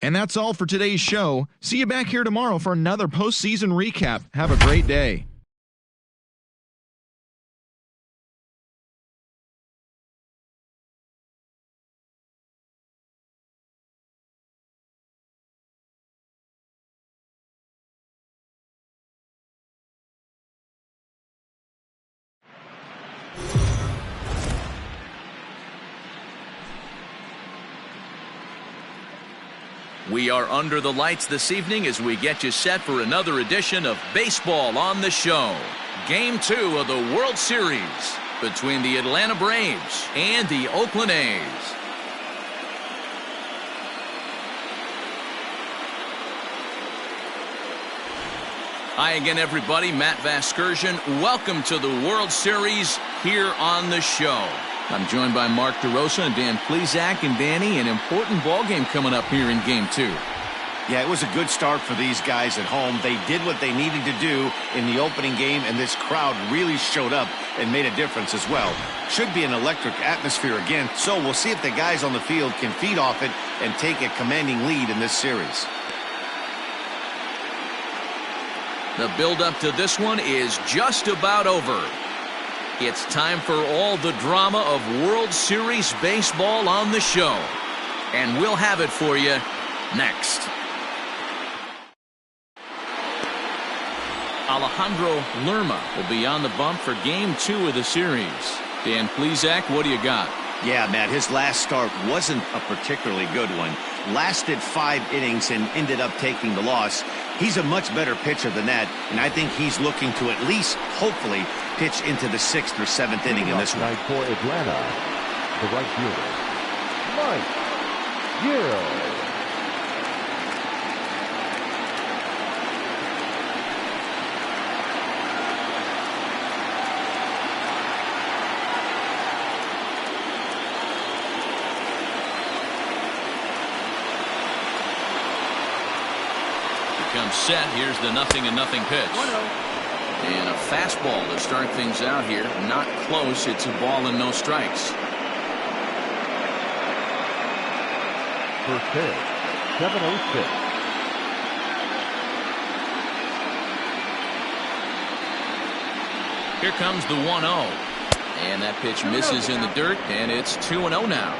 And that's all for today's show. See you back here tomorrow for another postseason recap. Have a great day. We are under the lights this evening as we get you set for another edition of Baseball on the Show. Game 2 of the World Series between the Atlanta Braves and the Oakland A's. Hi again, everybody. Matt Vasgersian. Welcome to the World Series here on the show. I'm joined by Mark DeRosa and Dan Plesac. And Danny, an important ball game coming up here in Game 2. Yeah, it was a good start for these guys at home. They did what they needed to do in the opening game, and this crowd really showed up and made a difference as well. Should be an electric atmosphere again, so we'll see if the guys on the field can feed off it and take a commanding lead in this series. The build-up to this one is just about over. It's time for all the drama of World Series baseball on the show. And we'll have it for you next. Alejandro Lerma will be on the bump for Game 2 of the series. Dan Plesac, what do you got? Yeah, Matt, his last start wasn't a particularly good one. Lasted 5 innings and ended up taking the loss. He's a much better pitcher than that, and I think he's looking to at least, hopefully, pitch into the 6th or 7th inning in this one. For Atlanta, the right fielder, Mike Gill. Comes set. Here's the 0-0 pitch. And a fastball to start things out here. Not close. It's a ball and no strikes. First pitch, 7-0 Here comes the 1-0. And that pitch misses in the dirt, and it's 2-0 now.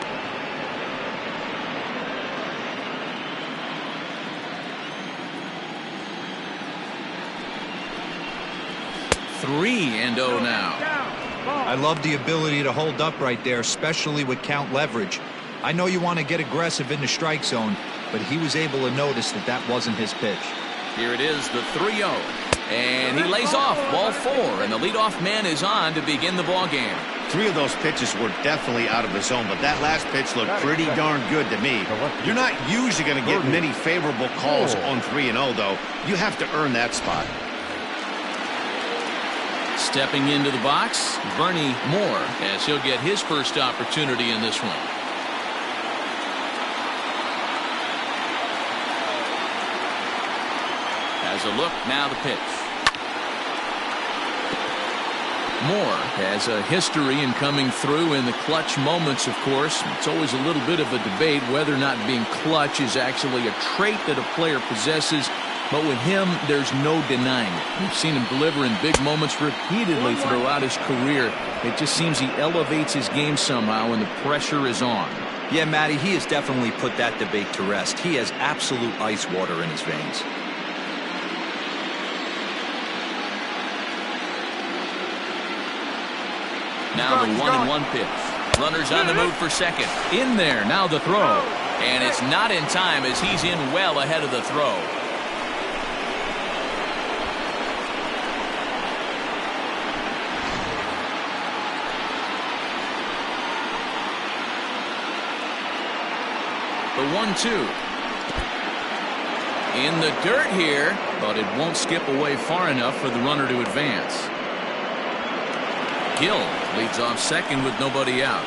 3-0 now. I love the ability to hold up right there, especially with count leverage. I know you want to get aggressive in the strike zone, but he was able to notice that that wasn't his pitch. Here it is, the 3-0. And he lays off ball 4, and the leadoff man is on to begin the ball game. 3 of those pitches were definitely out of the zone, but that last pitch looked pretty darn good to me. You're not usually going to get many favorable calls on 3-0, though. You have to earn that spot. Stepping into the box, Bernie Moore, as he'll get his first opportunity in this one. Has a look, now the pitch. Moore has a history in coming through in the clutch moments, of course. It's always a little bit of a debate whether or not being clutch is actually a trait that a player possesses. But with him, there's no denying it. We've seen him deliver in big moments repeatedly throughout his career. It just seems he elevates his game somehow when the pressure is on. Yeah, Matty, he has definitely put that debate to rest. He has absolute ice water in his veins. Now the 1-1 pitch. Runners on the move for second. In there, now the throw. And it's not in time as he's in well ahead of the throw. The 1-2. In the dirt here, but it won't skip away far enough for the runner to advance. Gill leads off second with nobody out.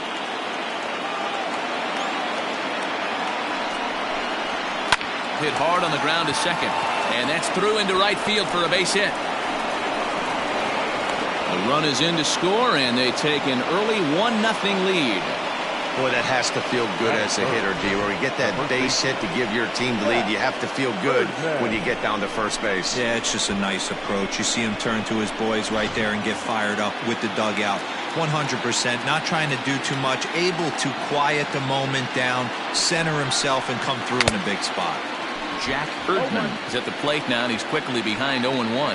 Hit hard on the ground to second, and that's through into right field for a base hit. The run is in to score, and they take an early 1-0 lead. Boy, that has to feel good as a hitter, D-Roy. You get that base hit to give your team the lead. You have to feel good when you get down to first base. Yeah, it's just a nice approach. You see him turn to his boys right there and get fired up with the dugout. 100%, not trying to do too much, able to quiet the moment down, center himself, and come through in a big spot. Jack Erdman is at the plate now, and he's quickly behind 0-1.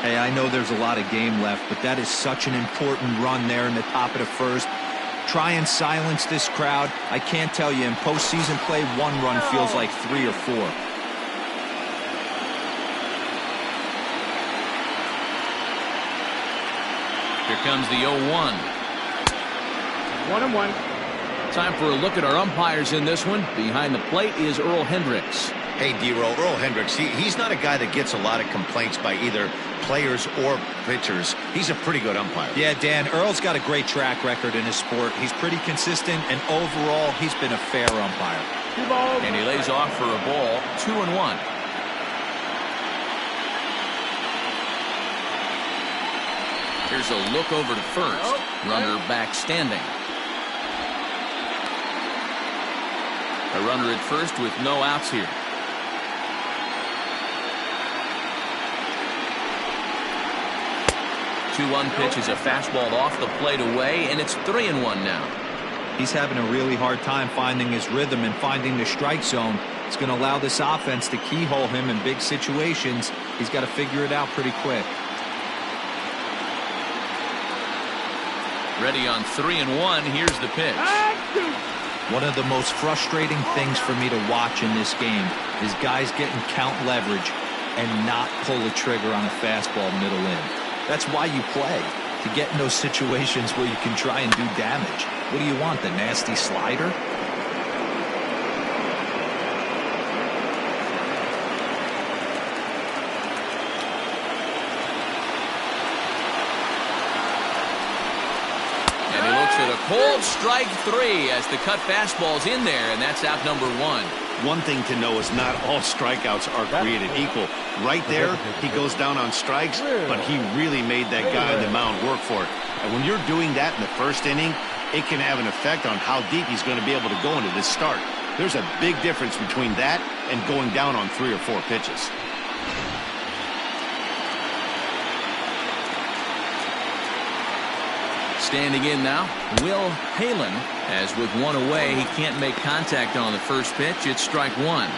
Hey, I know there's a lot of game left, but that is such an important run there in the top of the first. Try and silence this crowd. I can't tell you, in postseason play, one run feels like 3 or 4. Here comes the 0-1. 1-1. Time for a look at our umpires in this one. Behind the plate is Earl Hendricks. Hey, D-Roll, Earl Hendricks, he's not a guy that gets a lot of complaints by either players or pitchers. He's a pretty good umpire. Yeah, Dan, Earl's got a great track record in his sport. He's pretty consistent, and overall, he's been a fair umpire. And he lays off for a ball, 2-1. Here's a look over to first. Runner back standing. A runner at first with no outs here. 2-1 pitch is a fastball off the plate away, and it's 3-1 now. He's having a really hard time finding his rhythm and finding the strike zone. It's going to allow this offense to keyhole him in big situations. He's got to figure it out pretty quick. Ready on 3-1. Here's the pitch. One of the most frustrating things for me to watch in this game is guys getting count leverage and not pull the trigger on a fastball middle in. That's why you play, to get in those situations where you can try and do damage. What do you want, the nasty slider? And he looks at a cold strike 3 as the cut fastball's in there, and that's out number 1. One thing to know is not all strikeouts are created equal. Right there, he goes down on strikes, but he really made that guy on the mound work for it. And when you're doing that in the first inning, it can have an effect on how deep he's going to be able to go into this start. There's a big difference between that and going down on 3 or 4 pitches. Standing in now, Will Halen, as with one away, he can't make contact on the first pitch. It's strike 1.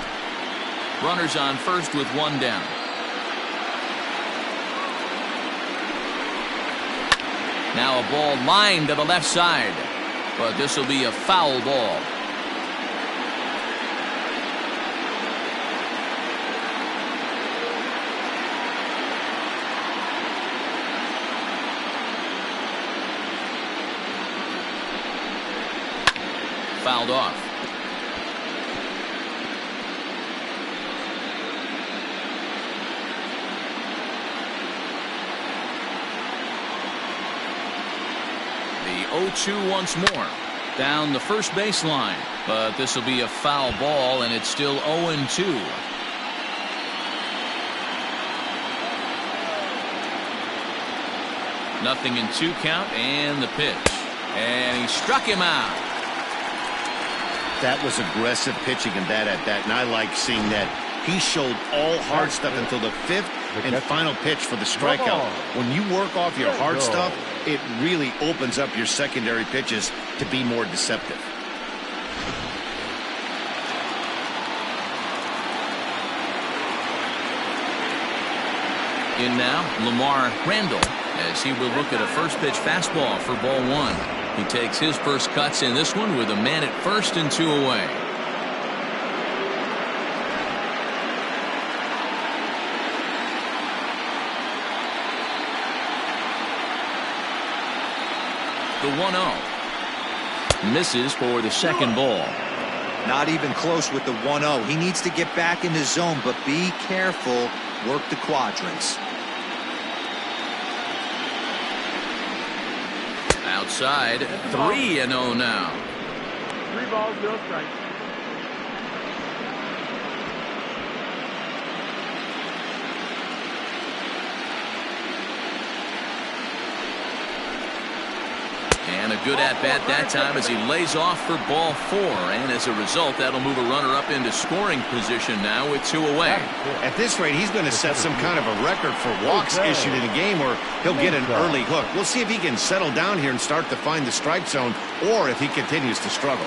Runners on first with 1 down. Now a ball lined to the left side, but this will be a foul ball. Fouled off. The 0-2 once more. Down the first baseline, but this will be a foul ball, and it's still 0-2. Nothing in 2 count, and the pitch. And he struck him out. That was aggressive pitching in that at-bat, and I like seeing that. He showed all hard stuff until the 5th and final pitch for the strikeout. When you work off your hard stuff, it really opens up your secondary pitches to be more deceptive. In now, Lamar Randall, as he will look at a first pitch fastball for ball 1. He takes his first cuts in this one with a man at first and 2 away. The 1-0. Misses for the second ball. Not even close with the 1-0. He needs to get back in the zone, but be careful. Work the quadrants. Outside, 3-0 now. 3 balls, no strikes. And a good at-bat that time as he lays off for ball 4. And as a result, that'll move a runner up into scoring position now with 2 away. At this rate, he's going to set some kind of a record for walks issued in a game, or he'll get an early hook. We'll see if he can settle down here and start to find the strike zone, or if he continues to struggle.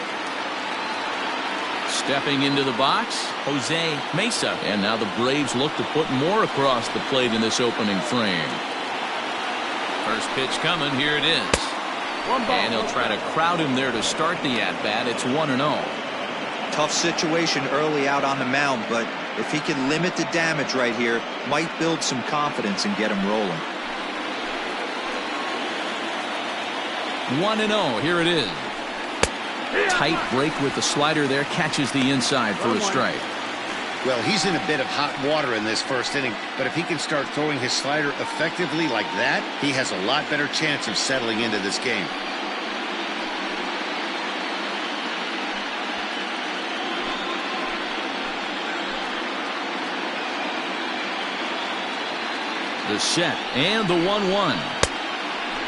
Stepping into the box, Jose Mesa. And now the Braves look to put more across the plate in this opening frame. First pitch coming, here it is. And he'll try to crowd him there to start the at-bat. It's 1-0. Tough situation early out on the mound, but if he can limit the damage right here, might build some confidence and get him rolling. 1-0, here it is. Tight break with the slider there, catches the inside for a strike. Well, he's in a bit of hot water in this first inning, but if he can start throwing his slider effectively like that, he has a lot better chance of settling into this game. The set and the 1-1.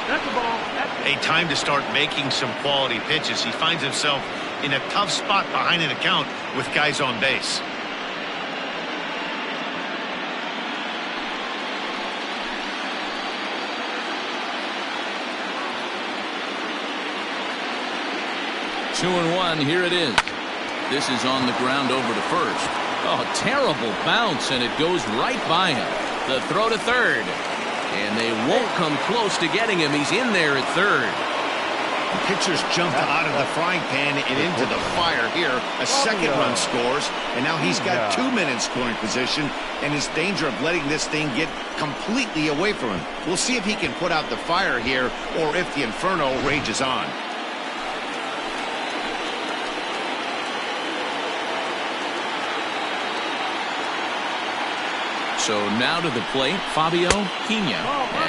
That's the ball. A time to start making some quality pitches. He finds himself in a tough spot behind an account with guys on base. Two and one, here it is. This is on the ground over to first. Oh, terrible bounce, and it goes right by him. The throw to third. And they won't come close to getting him. He's in there at third. The pitcher's jumped out of the frying pan and into the fire here. A second run scores, and now he's got 2 men in scoring position and is danger of letting this thing get completely away from him. We'll see if he can put out the fire here or if the inferno rages on. So now to the plate, Fabio Pena,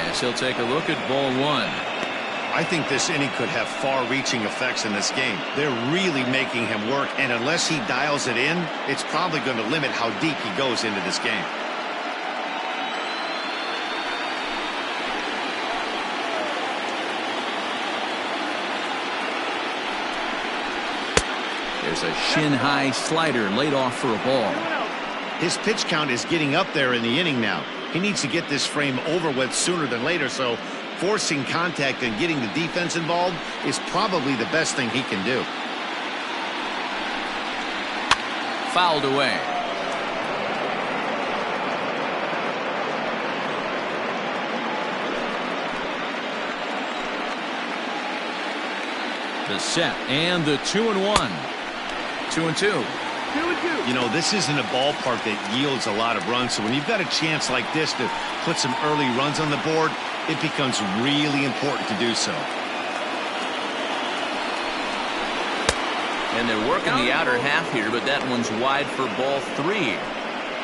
as he'll take a look at ball 1. I think this inning could have far-reaching effects in this game. They're really making him work, and unless he dials it in, it's probably going to limit how deep he goes into this game. There's a shin-high slider laid off for a ball. His pitch count is getting up there in the inning now. He needs to get this frame over with sooner than later, so forcing contact and getting the defense involved is probably the best thing he can do. Fouled away. The set and the 2-1. 2-2. You know, this isn't a ballpark that yields a lot of runs, so when you've got a chance like this to put some early runs on the board, it becomes really important to do so. And they're working the outer half here, but that one's wide for ball 3.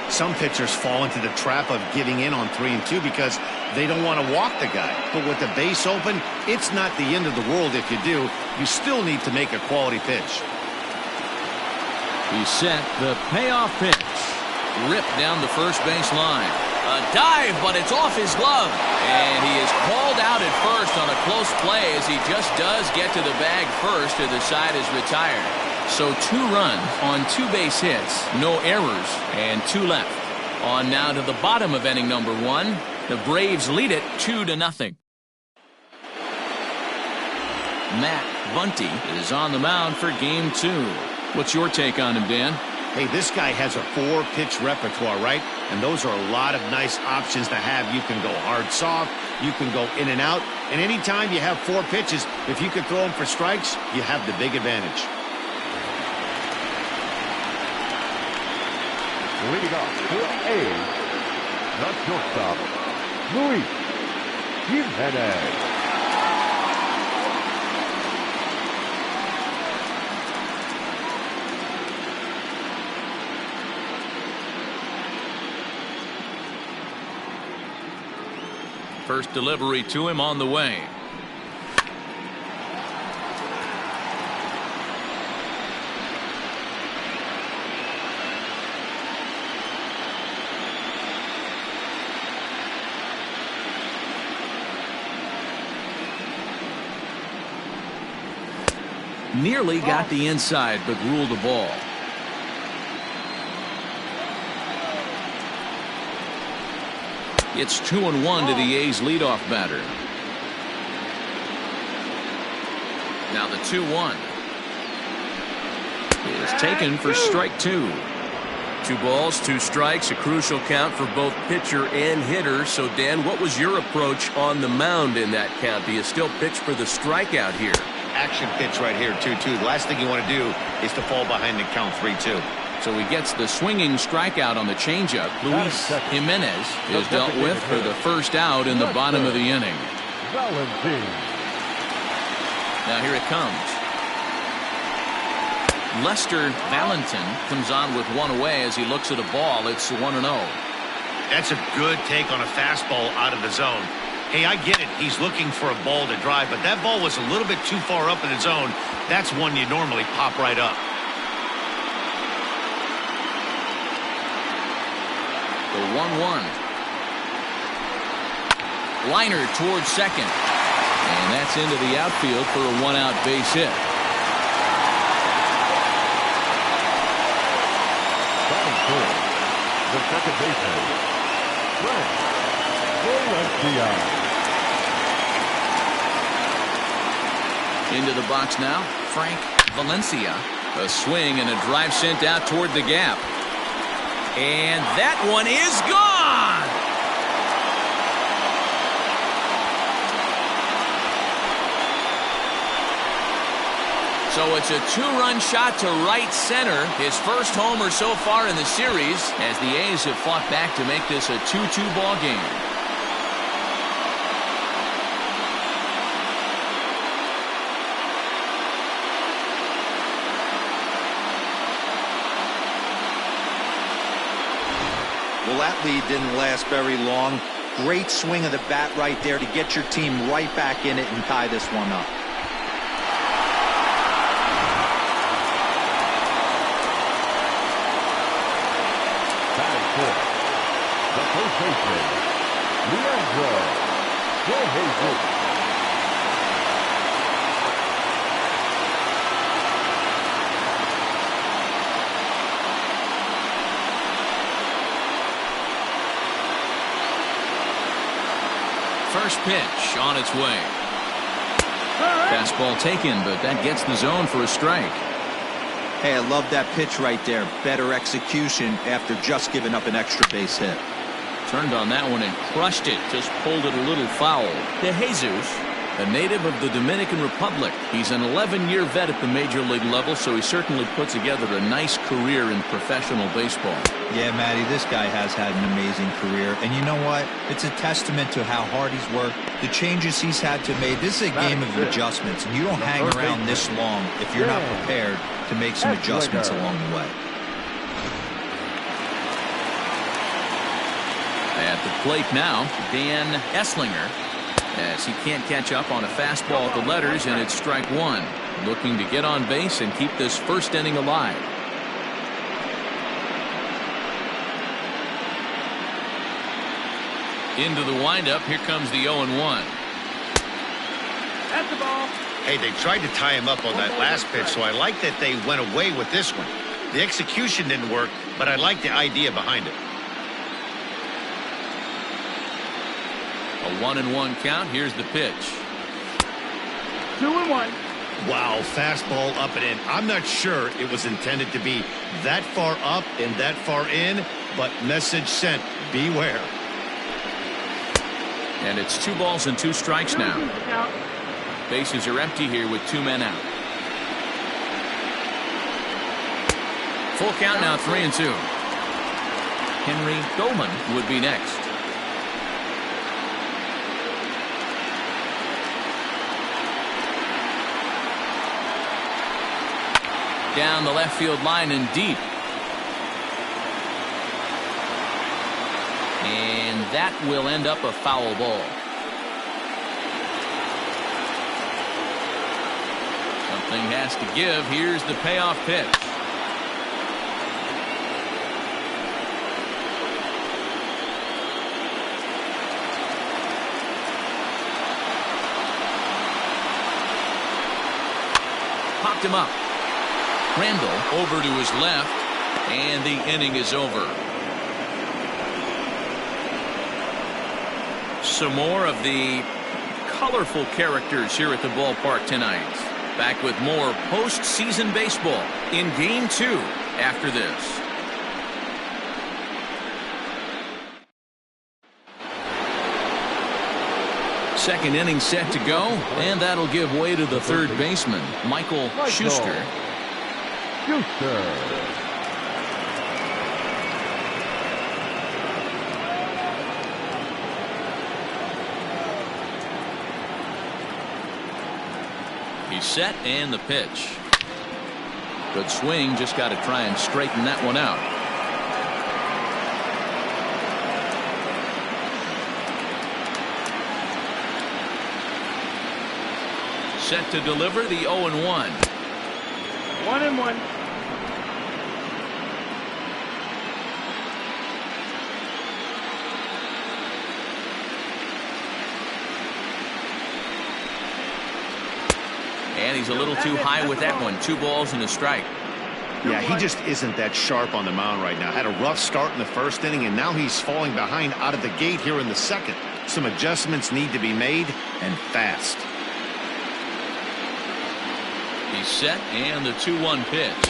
Some pitchers fall into the trap of giving in on 3 and 2 because they don't want to walk the guy. But with the base open, it's not the end of the world if you do. You still need to make a quality pitch. He set the payoff pitch. Ripped down the first base line. A dive, but it's off his glove. And he is called out at first on a close play as he just does get to the bag first as the side is retired. So 2 runs on 2 base hits, no errors, and 2 left. On now to the bottom of inning number 1. The Braves lead it 2-0. Matt Bunty is on the mound for game 2. What's your take on him, Dan? Hey, this guy has a 4-pitch repertoire, right? And those are a lot of nice options to have. You can go hard, soft. You can go in and out. And anytime you have 4 pitches, if you can throw them for strikes, you have the big advantage. Leading off for the A's, the shortstop, Luis Jimenez. First delivery to him on the way. Nearly got the inside, but ruled the ball. It's 2-1 to the A's leadoff batter. Now the 2-1 is taken for strike 2. 2 balls, 2 strikes, a crucial count for both pitcher and hitter. So, Dan, what was your approach on the mound in that count? Do you still pitch for the strikeout here? Action pitch right here, 2-2. The last thing you want to do is to fall behind and count 3-2. So he gets the swinging strikeout on the changeup. Luis Jimenez is dealt with for the first out in the bottom of the inning. Valencia. Now here it comes. Lester Valentin comes on with 1 away as he looks at a ball. It's 1-0. That's a good take on a fastball out of the zone. Hey, I get it. He's looking for a ball to drive, but that ball was a little bit too far up in the zone. That's one you normally pop right up. The 1-1. Liner towards second. And that's into the outfield for a 1-out base hit. The second baseman, Valencia. Into the box now, Frank Valencia. A swing and a drive sent out toward the gap. And that one is gone! So it's a 2-run shot to right center. His first homer so far in the series as the A's have fought back to make this a 2-2 ball game. Well, that lead didn't last very long. Great swing of the bat right there to get your team right back in it and tie this one up. Batting fourth, the first baseman, Leandro. First pitch on its way. Fastball taken, but that gets the zone for a strike. Hey, I love that pitch right there. Better execution after just giving up an extra base hit. Turned on that one and crushed it. Just pulled it a little foul. De Jesus, a native of the Dominican Republic. He's an 11-year vet at the major league level, so he certainly put together a nice career in professional baseball. Yeah, Matty, this guy has had an amazing career. And you know what? It's a testament to how hard he's worked, the changes he's had to make. This is a game of adjustments, and you don't hang around this long if you're not prepared to make some adjustments along the way. At the plate now, Dan Esslinger, as he can't catch up on a fastball at the letters, and it's strike 1. Looking to get on base and keep this first inning alive. Into the windup, here comes the 0-1. That's the ball. Hey, they tried to tie him up on that last pitch, so I like that they went away with this one. The execution didn't work, but I like the idea behind it. A 1-1 count. Here's the pitch. 2-1. Wow, fastball up and in. I'm not sure it was intended to be that far up and that far in, but message sent, beware. And it's 2 balls and 2 strikes now. Bases are empty here with 2 men out. Full count now, 3-2. Henry Goldman would be next. Down the left field line and deep. And that will end up a foul ball. Something has to give. Here's the payoff pitch. Popped him up. Randall over to his left, and the inning is over. Some more of the colorful characters here at the ballpark tonight. Back with more postseason baseball in Game 2 after this. Second inning set to go, and that'll give way to the third baseman, Michael Schuster. He's set, and the pitch. Good swing, just got to try and straighten that one out. Set to deliver the 0-1. 1-1. And he's a little too high with that one. 2 balls and a strike. Yeah, he just isn't that sharp on the mound right now. Had a rough start in the first inning, and now he's falling behind out of the gate here in the second. Some adjustments need to be made, and fast. He's set, and the 2-1 pitch.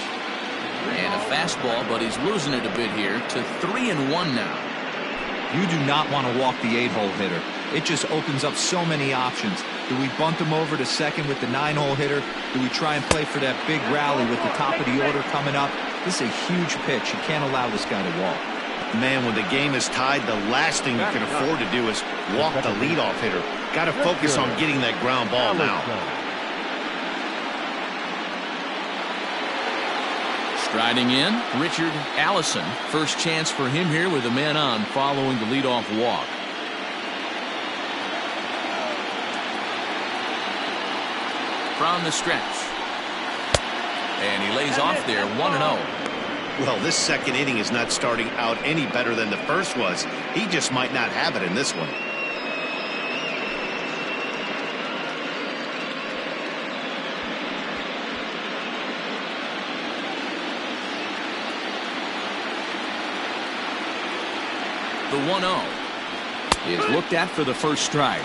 And a fastball, but he's losing it a bit here to 3-1 now. You do not want to walk the 8-hole hitter. It just opens up so many options. Do we bunt him over to second with the 9-hole hitter? Do we try and play for that big rally with the top of the order coming up? This is a huge pitch. You can't allow this guy to walk. Man, when the game is tied, the last thing you can afford to do is walk the leadoff hitter. Got to focus on getting that ground ball now. Striding in, Richard Allison. First chance for him here with a man on following the leadoff walk. From the stretch. And he lays off there, 1-0. Well, this second inning is not starting out any better than the first was. He just might not have it in this one. The 1-0 is looked at for the first strike.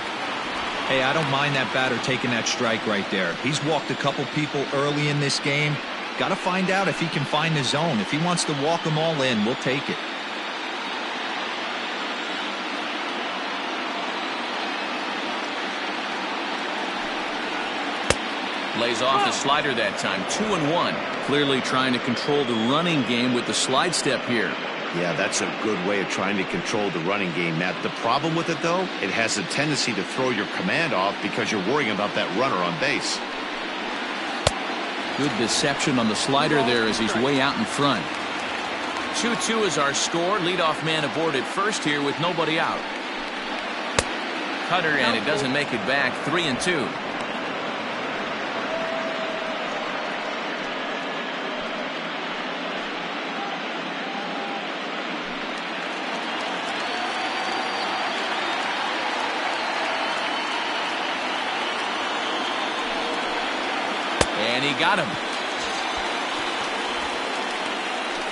Hey, I don't mind that batter taking that strike right there. He's walked a couple people early in this game. Got to find out if he can find the zone. If he wants to walk them all in, we'll take it. Lays off the slider that time. 2-1. Clearly trying to control the running game with the slide step here. Yeah, that's a good way of trying to control the running game, Matt. The problem with it, though, it has a tendency to throw your command off because you're worrying about that runner on base. Good deception on the slider there as he's way out in front. 2-2 is our score. Leadoff man aboard at first here with nobody out. Cutter, and it doesn't make it back. 3-2. And he got him.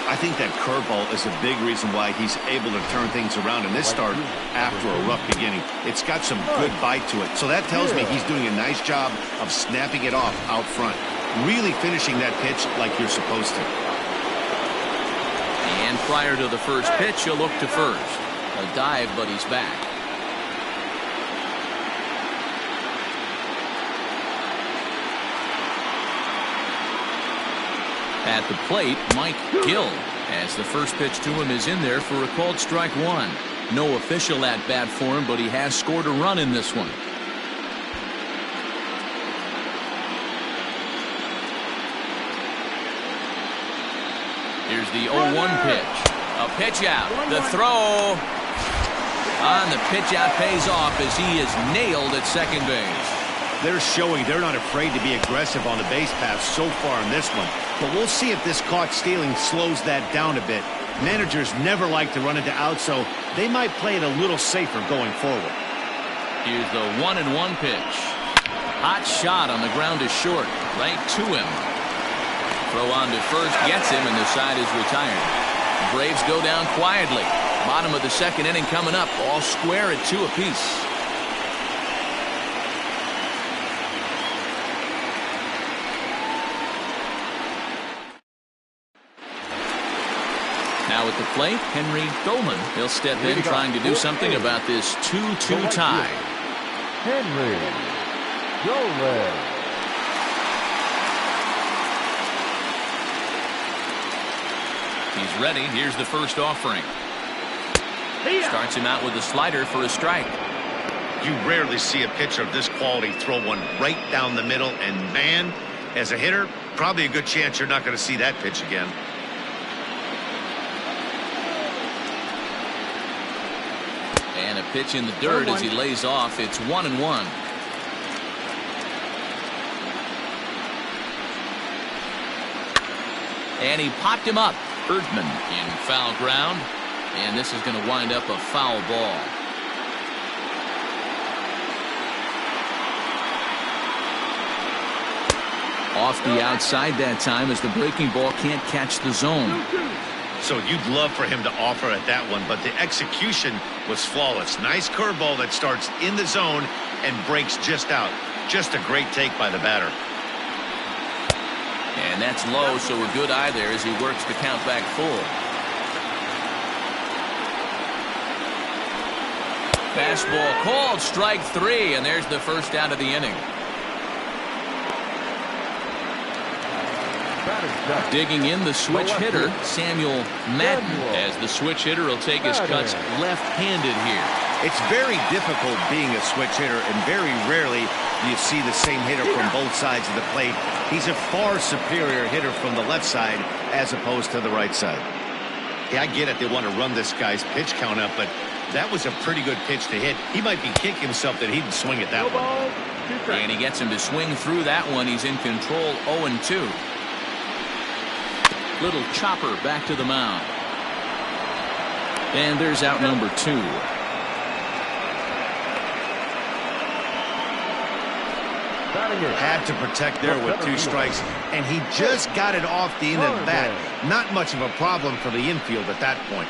I think that curveball is a big reason why he's able to turn things around in this start after a rough beginning. It's got some good bite to it. So that tells me he's doing a nice job of snapping it off out front. Really finishing that pitch like you're supposed to. And prior to the first pitch, he'll look to first. A dive, but he's back. At the plate, Mike Gill, as the first pitch to him is in there for a called strike 1. No official at bat for him, but he has scored a run in this one. Here's the 0-1 pitch. A pitch out. The throw on the pitch out pays off as he is nailed at second base. They're showing they're not afraid to be aggressive on the base path so far in this one. But we'll see if this caught stealing slows that down a bit. Managers never like to run into out, so they might play it a little safer going forward. Here's the 1-1 pitch. Hot shot on the ground is short. Right to him. Throw on to first, gets him, and the side is retired. Braves go down quietly. Bottom of the second inning coming up. All square at 2 apiece. Now at the plate, Henry Dolan. He'll step in trying to do something about this 2-2 tie. Henry Dolan. He's ready. Here's the first offering. Starts him out with a slider for a strike. You rarely see a pitcher of this quality throw one right down the middle, and man, as a hitter, probably a good chance you're not going to see that pitch again. And a pitch in the dirt as he lays off. It's 1-1. And he popped him up. Erdman in foul ground. And this is going to wind up a foul ball. Off the outside that time as the breaking ball can't catch the zone. So you'd love for him to offer at that one, but the execution was flawless. Nice curveball that starts in the zone and breaks just out. Just a great take by the batter. And that's low, so a good eye there as he works the count back full. Fastball called, strike 3, and there's the first out of the inning. Digging in the switch hitter, Samuel Madden, as the switch hitter will take his cuts left-handed here. It's very difficult being a switch hitter, and very rarely do you see the same hitter from both sides of the plate. He's a far superior hitter from the left side as opposed to the right side. Yeah, I get it. They want to run this guy's pitch count up, but that was a pretty good pitch to hit. He might be kicking himself that he didn't swing at that one. And he gets him to swing through that one. He's in control, 0-2. Little chopper back to the mound. And there's out number 2. Had to protect there with 2 strikes, and he just got it off the end of the bat. Not much of a problem for the infield at that point.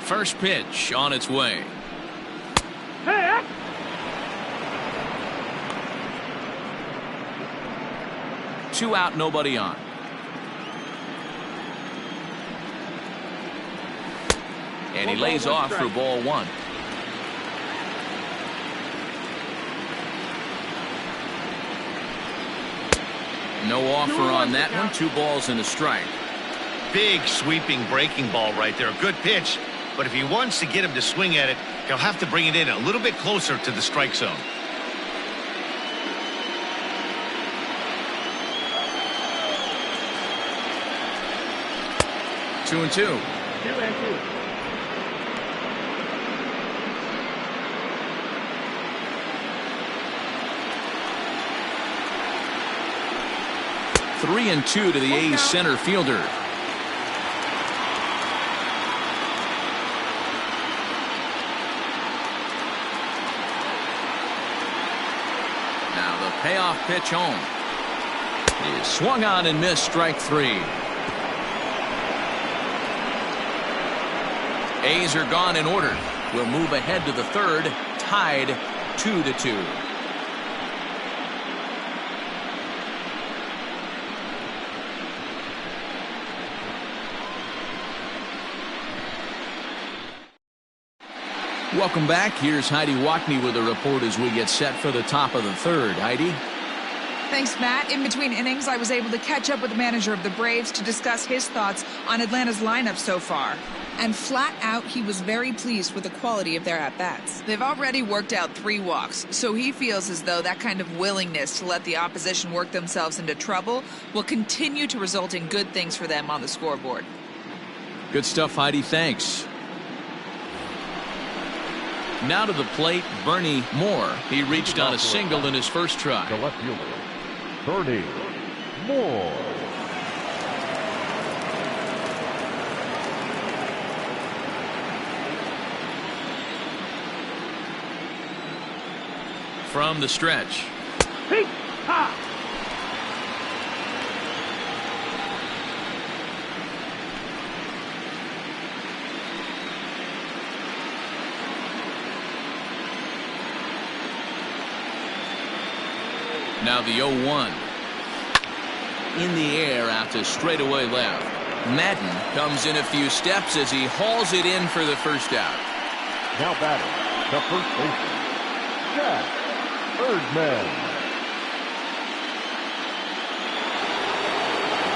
First pitch on its way. Hey! 2 out, nobody on. And he lays off for ball 1. No offer on that one. 2 balls and a strike. Big sweeping breaking ball right there. Good pitch. But if he wants to get him to swing at it, he'll have to bring it in a little bit closer to the strike zone. Two and two. 2-2. 3-2 to the A's center fielder. Now the payoff pitch home is swung on and missed, strike 3. A's are gone in order. We'll move ahead to the third, tied 2-2. Welcome back. Here's Heidi Wackney with a report as we get set for the top of the third. Heidi? Thanks, Matt. In between innings, I was able to catch up with the manager of the Braves to discuss his thoughts on Atlanta's lineup so far. And flat out, he was very pleased with the quality of their at-bats. They've already worked out 3 walks, so he feels as though that kind of willingness to let the opposition work themselves into trouble will continue to result in good things for them on the scoreboard. Good stuff, Heidi. Thanks. Now to the plate, Bernie Moore. He reached on a single in his first try. The left fielder, Bernie Moore. From the stretch. Peek! Ha! Now the 0-1. In the air out to straightaway left. Madden comes in a few steps as he hauls it in for the first out. Now batting, the first baseman, Jack Erdman.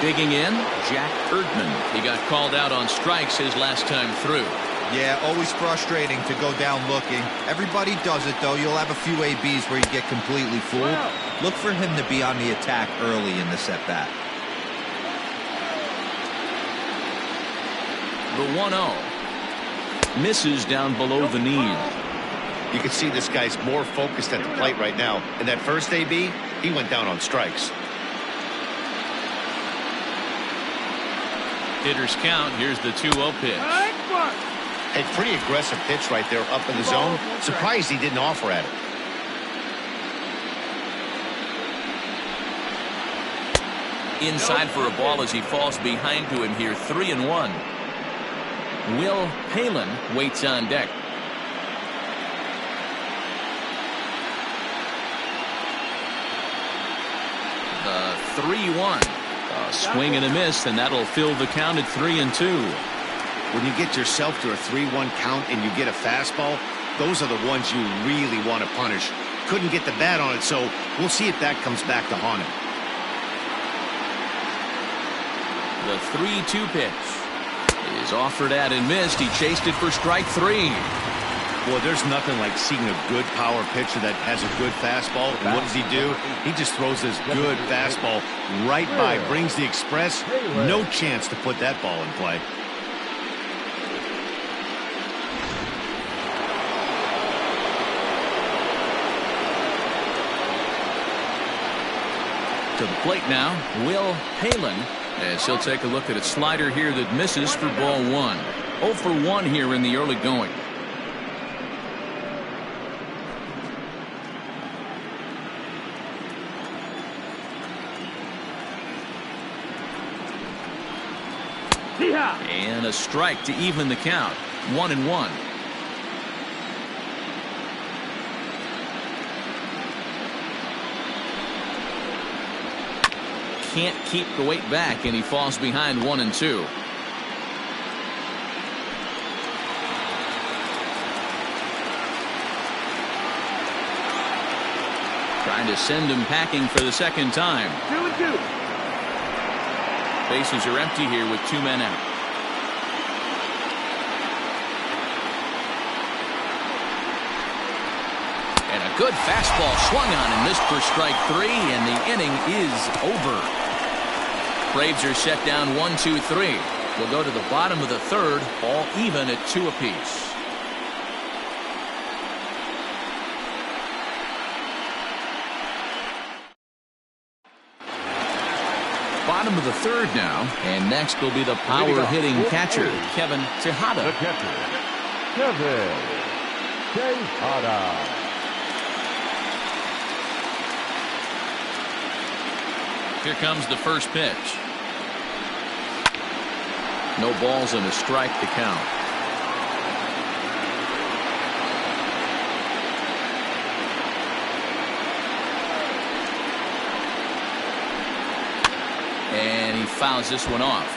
Digging in, Jack Erdman. He got called out on strikes his last time through. Yeah, always frustrating to go down looking. Everybody does it, though. You'll have a few ABs where you get completely fooled. Look for him to be on the attack early in this at-bat. The 1-0. Misses down below the knee. You can see this guy's more focused at the plate right now. In that first AB, he went down on strikes. Hitters count. Here's the 2-0 pitch. A pretty aggressive pitch right there up in the zone. Surprised he didn't offer at it. Inside for a ball as he falls behind to him here. 3-1. Will Palin waits on deck. The 3-1. A swing and a miss, and that'll fill the count at 3-2. When you get yourself to a 3-1 count and you get a fastball, those are the ones you really want to punish. Couldn't get the bat on it, so we'll see if that comes back to haunt him. The 3-2 pitch is offered at and missed. He chased it for strike 3. Boy, there's nothing like seeing a good power pitcher that has a good fastball. And what does he do? He just throws this good fastball right by, brings the express. No chance to put that ball in play. To the plate now, Will Palin, as he'll take a look at a slider here that misses for ball 1. 0 for 1 here in the early going. And a strike to even the count. 1-1. Can't keep the weight back, and he falls behind 1-2. Trying to send him packing for the second time. 2-2. Bases are empty here with 2 men out. And a good fastball swung on and missed for strike 3, and the inning is over. Braves are set down 1-2-3. We'll go to the bottom of the third, all even at 2 apiece. Bottom of the third now, and next will be the power-hitting catcher, Kevin Tejada. The catcher, Kevin Tejada. Here comes the first pitch. No balls and a strike to count. And he fouls this one off.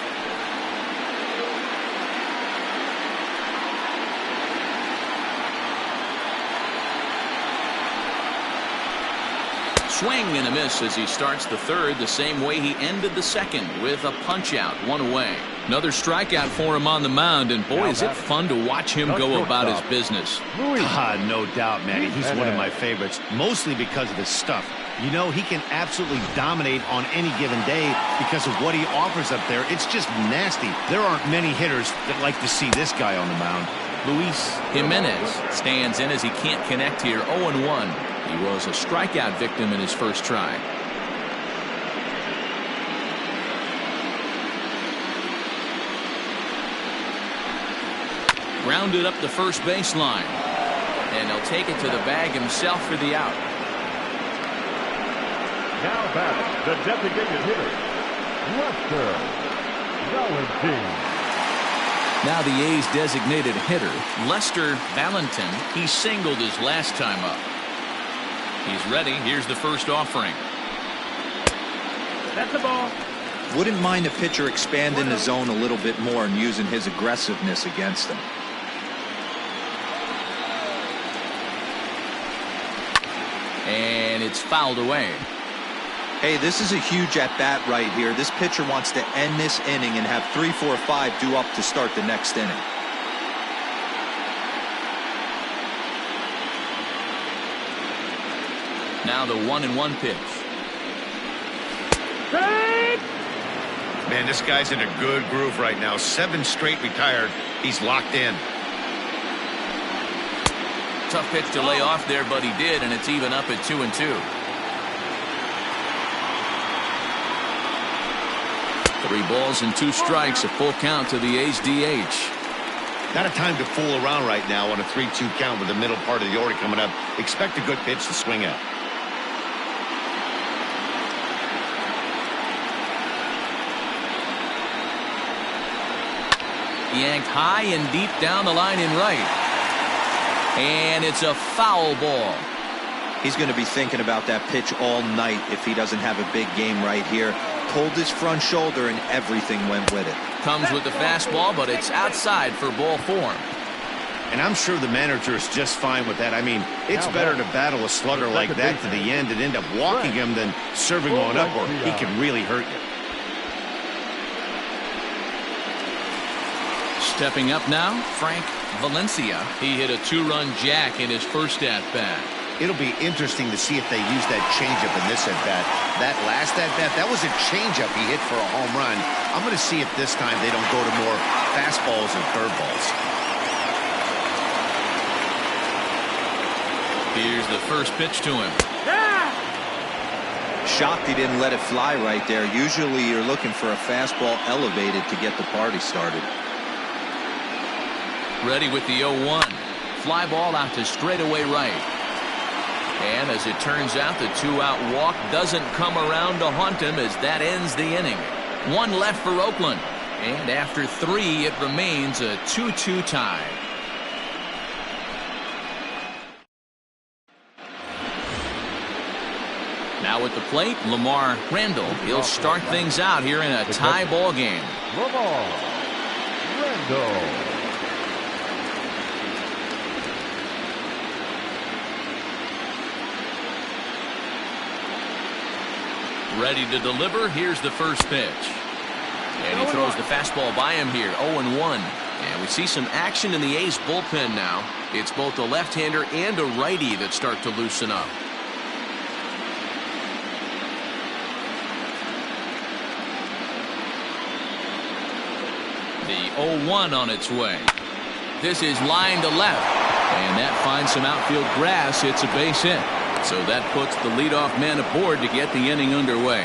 Swing and a miss as he starts the third the same way he ended the second, with a punch out, one away. Another strikeout for him on the mound, and boy, is it fun to watch him go about his business. No doubt, Manny. He's one of my favorites, mostly because of his stuff. You know, he can absolutely dominate on any given day because of what he offers up there. It's just nasty. There aren't many hitters that like to see this guy on the mound. Luis Jimenez stands in as he can't connect here. 0-1. He was a strikeout victim in his first try. Grounded up the first baseline, and he'll take it to the bag himself for the out. Now batting, the designated hitter, Lester Valentin. Now the A's designated hitter, Lester Valentin. He singled his last time up. He's ready. Here's the first offering. That's the ball. Wouldn't mind a pitcher expanding the zone a little bit more and using his aggressiveness against them. And it's fouled away. Hey, this is a huge at-bat right here. This pitcher wants to end this inning and have 3, 4, 5 due up to start the next inning. Now the 1-1 pitch. Man, this guy's in a good groove right now. 7 straight retired. He's locked in. Tough pitch to lay off there, but he did, and it's even up at 2-2. 3 balls and 2 strikes, a full count to the A's DH. Not a time to fool around right now on a 3-2 count with the middle part of the order coming up. Expect a good pitch to swing at. Yanked high and deep down the line in right. And it's a foul ball. He's going to be thinking about that pitch all night if he doesn't have a big game right here. Pulled his front shoulder and everything went with it. Comes with the fastball, but it's outside for ball 4. And I'm sure the manager is just fine with that. I mean, it's better to battle a slugger like that to the end and end up walking him than serving one up, or he can really hurt you. Stepping up now, Frank Valencia. He hit a 2-run jack in his first at-bat. It'll be interesting to see if they use that changeup in this at-bat. That last at-bat, that was a changeup he hit for a home run. I'm going to see if this time they don't go to more fastballs and curveballs. Here's the first pitch to him. Shocked he didn't let it fly right there. Usually you're looking for a fastball elevated to get the party started. Ready with the 0-1. Fly ball out to straightaway right. And as it turns out, the 2-out walk doesn't come around to haunt him as that ends the inning. 1 left for Oakland. And after 3, it remains a 2-2 tie. Now at the plate, Lamar Randall. He'll start things out here in a tie ball game. Lamar Randall. Ready to deliver. Here's the first pitch. And he throws the fastball by him here. 0-1. And we see some action in the A's bullpen now. It's both a left-hander and a righty that start to loosen up. The 0-1 on its way. This is line to left. And that finds some outfield grass. It's a base hit. So that puts the leadoff man aboard to get the inning underway.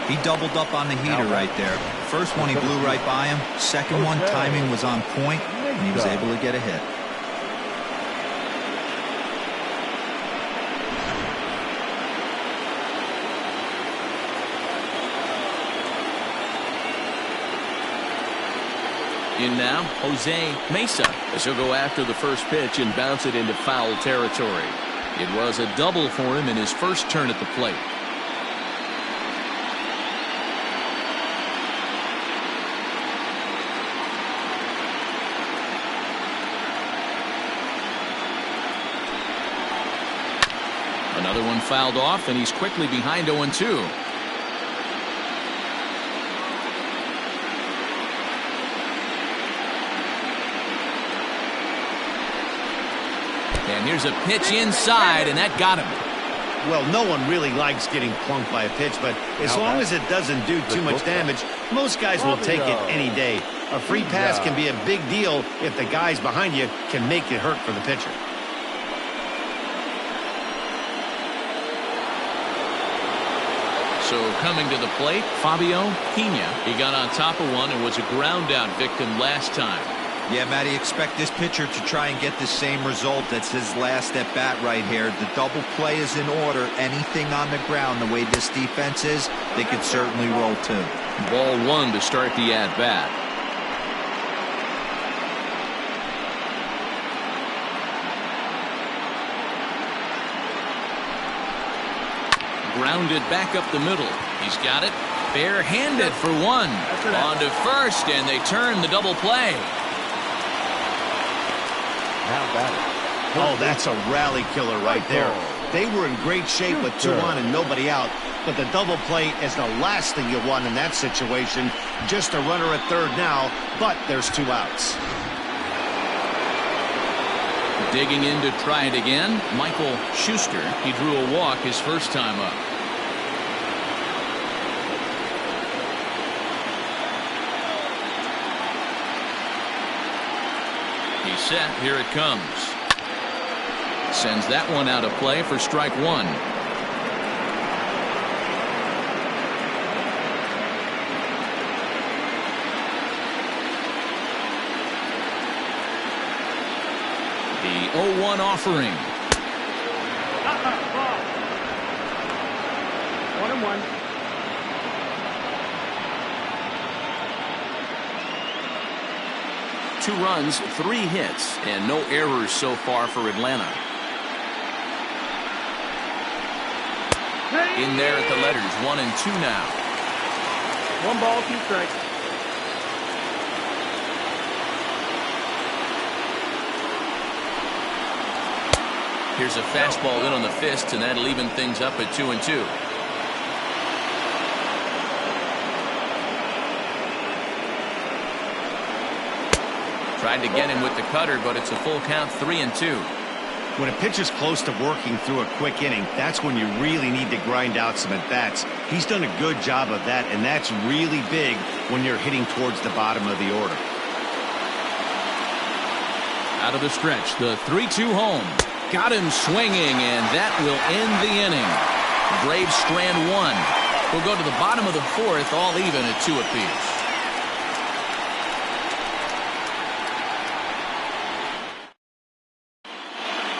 He doubled up on the heater right there. First one he blew right by him. Second one, timing was on point, and he was able to get a hit. In now, Jose Mesa, as he'll go after the first pitch and bounce it into foul territory. It was a double for him in his first turn at the plate. Another one fouled off, and he's quickly behind 0-2. And here's a pitch inside, and that got him. Well, no one really likes getting plunked by a pitch, but as long as it doesn't do too much damage, most guys will take it any day. A free pass can be a big deal if the guys behind you can make it hurt for the pitcher. So coming to the plate, Fabio Pena. He got on top of one and was a ground out victim last time. Yeah, Matty, expect this pitcher to try and get the same result. That's his last at bat right here. The double play is in order. Anything on the ground, the way this defense is, they could certainly roll too. Ball one to start the at bat. Grounded back up the middle. He's got it. Barehanded for one. On to first, and they turn the double play. Oh, that's a rally killer right there. They were in great shape with 2 on and nobody out, but the double play is the last thing you want in that situation. Just a runner at third now, but there's 2 outs. Digging in to try it again, Michael Schuster. He drew a walk his first time up. He's set. Here it comes. Sends that one out of play for strike one. The 0-1 offering. Ball. 1-1. Two runs, 3 hits, and no errors so far for Atlanta. In there at the letters, 1 and 2 now. 1 ball, 2 strikes. Here's a fastball in on the fist, and that'll even things up at 2 and 2. Tried to get him with the cutter, but it's a full count, 3 and 2. When a pitcher's close to working through a quick inning, that's when you really need to grind out some at-bats. He's done a good job of that, and that's really big when you're hitting towards the bottom of the order. Out of the stretch, the 3-2 home. Got him swinging, and that will end the inning. Braves strand 1. We'll go to the bottom of the 4th, all even at 2 apiece.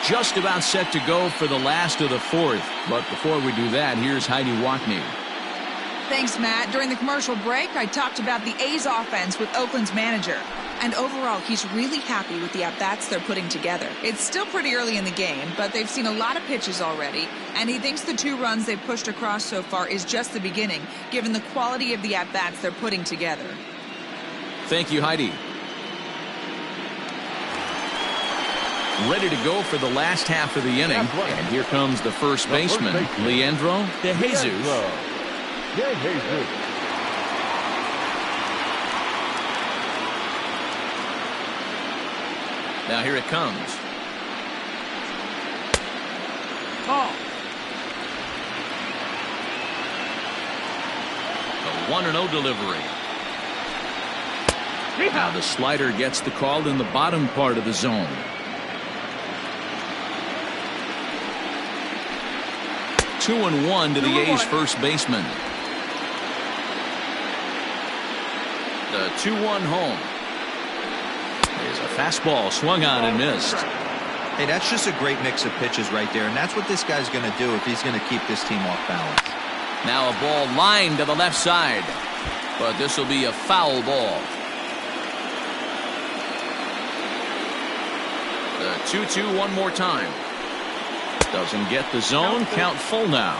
Just about set to go for the last of the 4th. But before we do that, here's Heidi Watney. Thanks, Matt. During the commercial break, I talked about the A's offense with Oakland's manager. And overall, he's really happy with the at-bats they're putting together. It's still pretty early in the game, but they've seen a lot of pitches already. And he thinks the 2 runs they've pushed across so far is just the beginning, given the quality of the at-bats they're putting together. Thank you, Heidi. Ready to go for the last half of the inning. And here comes the first baseman, Leandro De Jesus. Now here it comes. Ball. A 1-0 delivery. Now the slider gets the call in the bottom part of the zone. Two and 1 to the A's first baseman. The 2-1 home. There's a fastball swung on and missed. Hey, that's just a great mix of pitches right there, and that's what this guy's going to do if he's going to keep this team off balance. Now a ball lined to the left side, but this will be a foul ball. The 2-2 one more time. Doesn't get the zone. Count full now.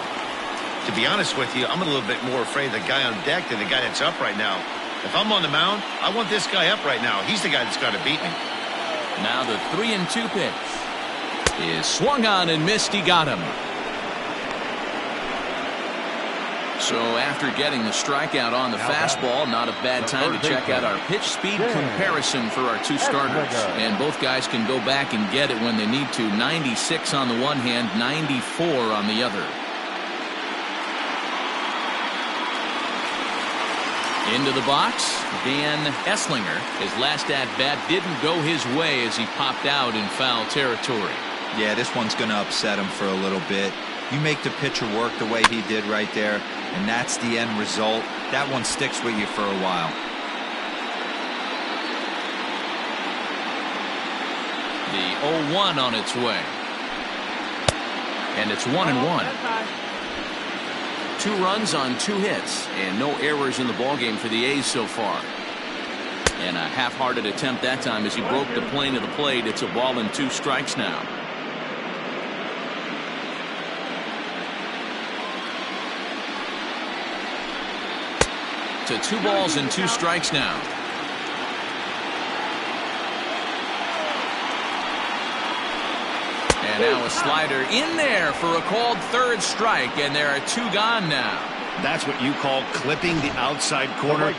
To be honest with you, I'm a little bit more afraid of the guy on deck than the guy that's up right now. If I'm on the mound, I want this guy up right now. He's the guy that's got to beat me. Now the 3-2 pitch is swung on and missed. He got him. So after getting the strikeout on the fastball, not a bad time to check out our pitch speed comparison for our two starters. And both guys can go back and get it when they need to. 96 on the one hand, 94 on the other. Into the box, Dan Esslinger. His last at-bat didn't go his way as he popped out in foul territory. Yeah, this one's going to upset him for a little bit. You make the pitcher work the way he did right there, and that's the end result. That one sticks with you for a while. The 0-1 on its way. And it's 1-1. 2 runs on 2 hits, and no errors in the ballgame for the A's so far. And a half-hearted attempt that time as he broke the plane of the plate. It's a ball and 2 strikes now. To 2 balls and 2 strikes now. And now a slider in there for a called 3rd strike, and there are 2 gone now. That's what you call clipping the outside corner.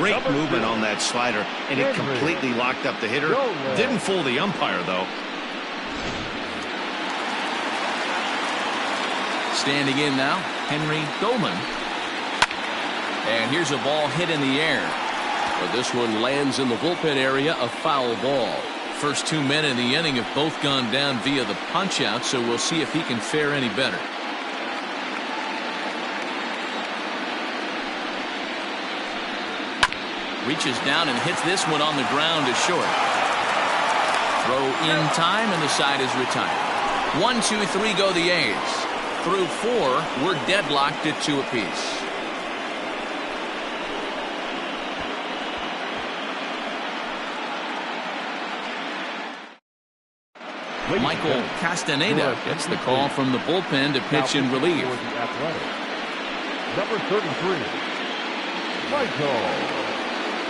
Great movement on that slider, and it completely locked up the hitter. Didn't fool the umpire, though. Standing in now, Henry Goldman. And here's a ball hit in the air. But this one lands in the bullpen area, a foul ball. First 2 men in the inning have both gone down via the punch-out, so we'll see if he can fare any better. Reaches down and hits this one on the ground to short. Throw in time, and the side is retired. 1, 2, 3 go the A's. Through 4, we're deadlocked at 2 apiece. Michael Castaneda gets the call from the bullpen to pitch in relief. Number 33, Michael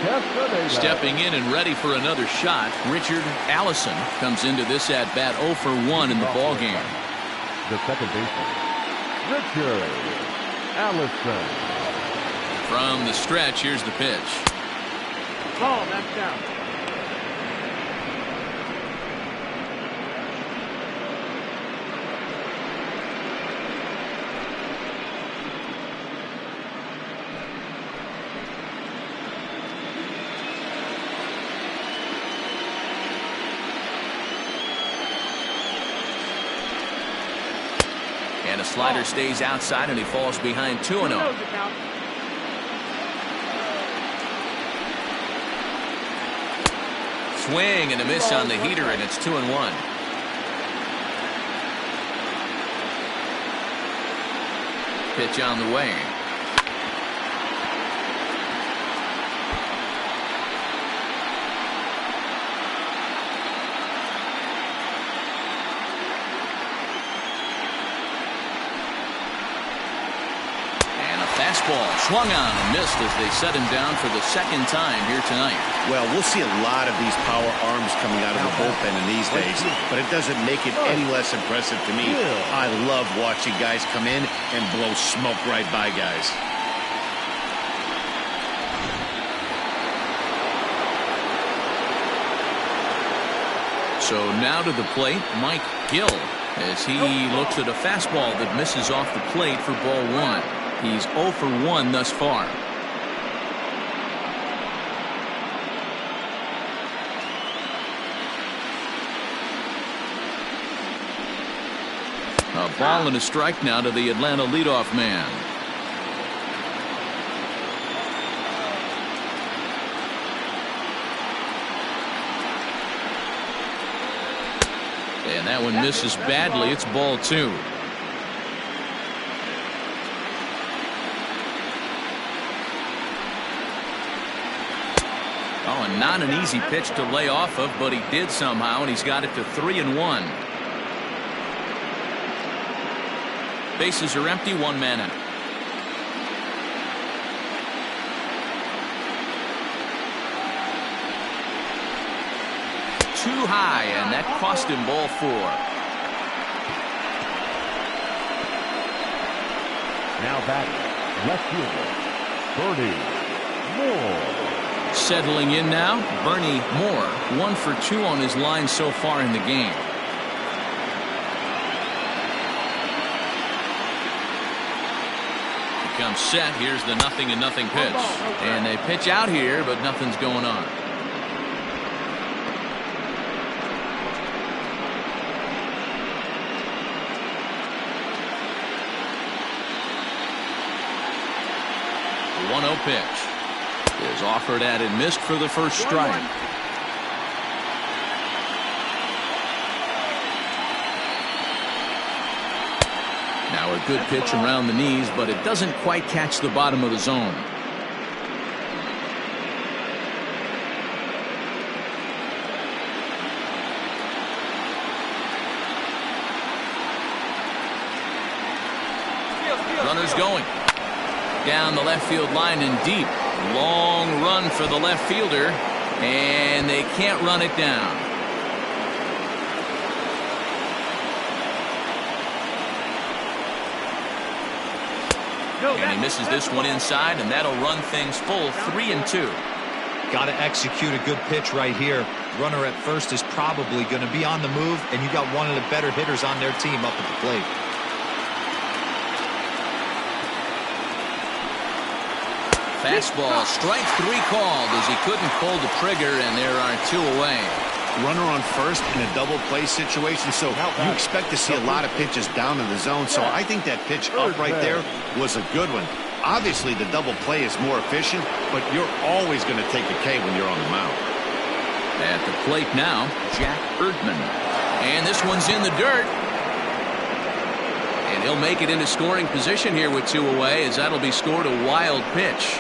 Castaneda. Stepping in and ready for another shot, Richard Allison comes into this at-bat 0 for 1 in the ballgame. The second baseman, Richard Allison. From the stretch, here's the pitch. Ball, that's down. And a slider stays outside, and he falls behind 2-0. Swing and a miss on the heater, and it's 2-1. Pitch on the way. Fastball swung on and missed as they set him down for the 2nd time here tonight. Well, we'll see a lot of these power arms coming out of the bullpen in these days, but it doesn't make it any less impressive to me. I love watching guys come in and blow smoke right by guys. So now to the plate, Mike Gill, as he looks at a fastball that misses off the plate for ball 1. He's 0 for 1 thus far. A ball and a strike now to the Atlanta leadoff man. And that one misses badly. It's ball 2. Oh, and not an easy pitch to lay off of, but he did somehow, and he's got it to 3-1. Bases are empty, 1 man out. Too high, and that cost him ball 4. Now batting, Left fielder, Bernie Moore. Settling in now, Bernie Moore, 1 for 2 on his line so far in the game. He comes set. Here's the 0-0 pitch. And they pitch out here, but nothing's going on. The 1-0 pitch is offered at and missed for the first strike. Now a good pitch around the knees, but it doesn't quite catch the bottom of the zone. Runners going. Down the left field line and deep. Long run for the left fielder, and they can't run it down. And he misses this one inside, and that'll run things full 3-2. Got to execute a good pitch right here. Runner at first is probably going to be on the move, and you got one of the better hitters on their team up at the plate. Fastball, strike 3 called as he couldn't pull the trigger, and there are 2 away. Runner on first in a double play situation, so you expect to see a lot of pitches down in the zone. So I think that pitch up right there was a good one. Obviously, the double play is more efficient, but you're always going to take a K when you're on the mound. At the plate now, Jack Erdman. And this one's in the dirt. And he'll make it into scoring position here with 2 away, as that'll be scored a wild pitch.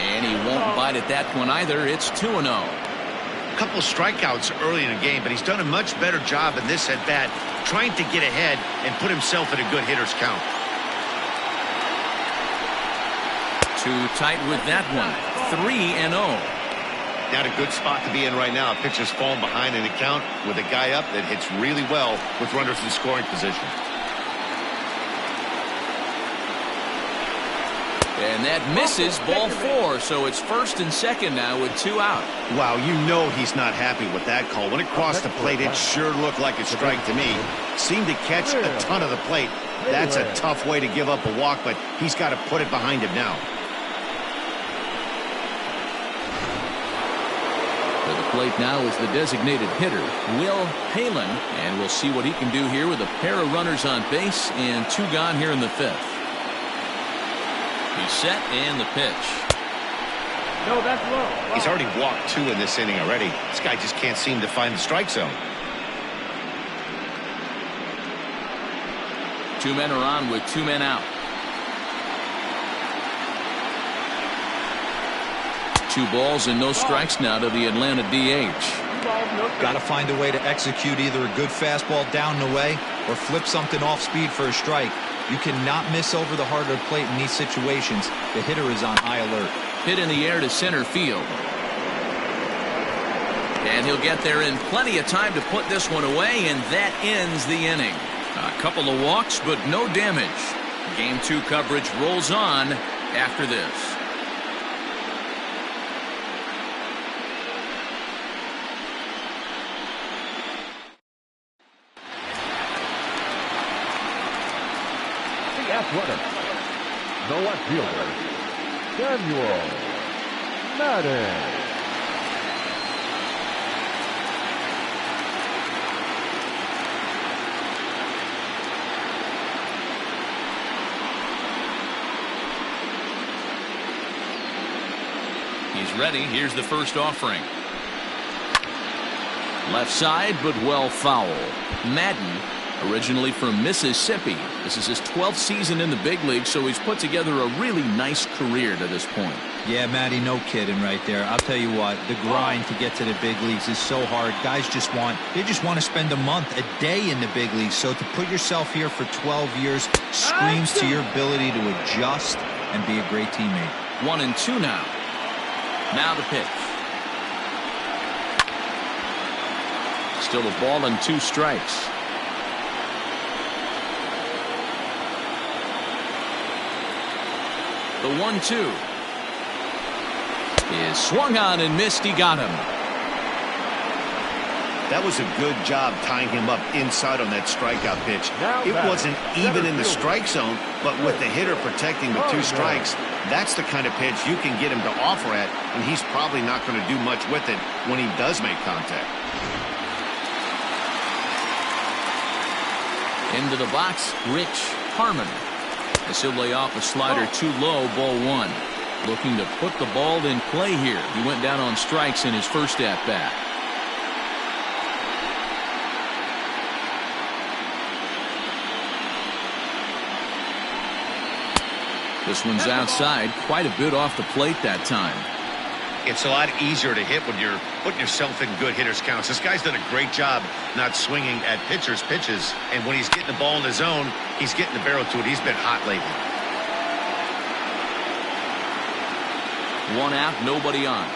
And he won't bite at that one either. It's 2-0. A couple of strikeouts early in the game, but he's done a much better job in this at bat, trying to get ahead and put himself in a good hitter's count. Too tight with that one. 3-0. Not a good spot to be in right now. Pitcher's falling behind in the count with a guy up that hits really well with runners in scoring position. And that misses, ball 4, so it's first and second now with 2 out. Wow, you know he's not happy with that call. When it crossed the plate, it sure looked like a strike to me. Seemed to catch a ton of the plate. That's a tough way to give up a walk, but he's got to put it behind him now. For the plate now is the designated hitter, Will Palin, and we'll see what he can do here with a pair of runners on base and 2 gone here in the 5th. He's set, and the pitch. No, that's low. He's already walked 2 in this inning already. This guy just can't seem to find the strike zone. 2 men are on with 2 men out. 2 balls and no strikes now to the Atlanta DH. Got to find a way to execute either a good fastball down and away or flip something off speed for a strike. You cannot miss over the heart of the plate in these situations. The hitter is on high alert. Hit in the air to center field. And he'll get there in plenty of time to put this one away, and that ends the inning. A couple of walks, but no damage. Game 2 coverage rolls on after this. Athletic, the left fielder, Daniel Madden. He's ready. Here's the first offering. Left side, but well foul. Madden, originally from Mississippi. This is his 12th season in the big league, so he's put together a really nice career to this point. Yeah, Matty, no kidding right there. I'll tell you what, the grind to get to the big leagues is so hard. Guys just want to spend a month, a day in the big leagues. So to put yourself here for 12 years screams to your ability to adjust and be a great teammate. 1-2 now. Now the pitch. Still a ball and 2 strikes. The 1-2 is swung on and missed. He got him. That was a good job tying him up inside on that strikeout pitch. It wasn't even in the strike zone, but with the hitter protecting with 2 strikes, that's the kind of pitch you can get him to offer at, and he's probably not going to do much with it when he does make contact. Into the box, Carmen. As he'll lay off a slider too low, ball 1. Looking to put the ball in play here. He went down on strikes in his first at-bat. This one's outside, quite a bit off the plate that time. It's a lot easier to hit when you're putting yourself in good hitters' counts. This guy's done a great job not swinging at pitchers' pitches, and when he's getting the ball in his zone, he's getting the barrel to it. He's been hot lately. 1 out, nobody on.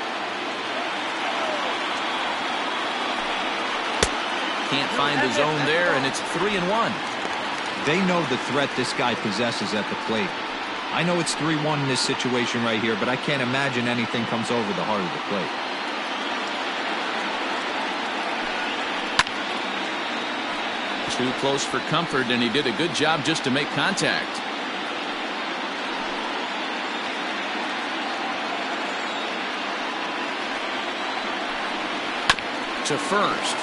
Can't find the zone there, and it's 3-1. They know the threat this guy possesses at the plate. I know it's 3-1 in this situation right here, but I can't imagine anything comes over the heart of the plate. Too close for comfort, and he did a good job just to make contact. To first.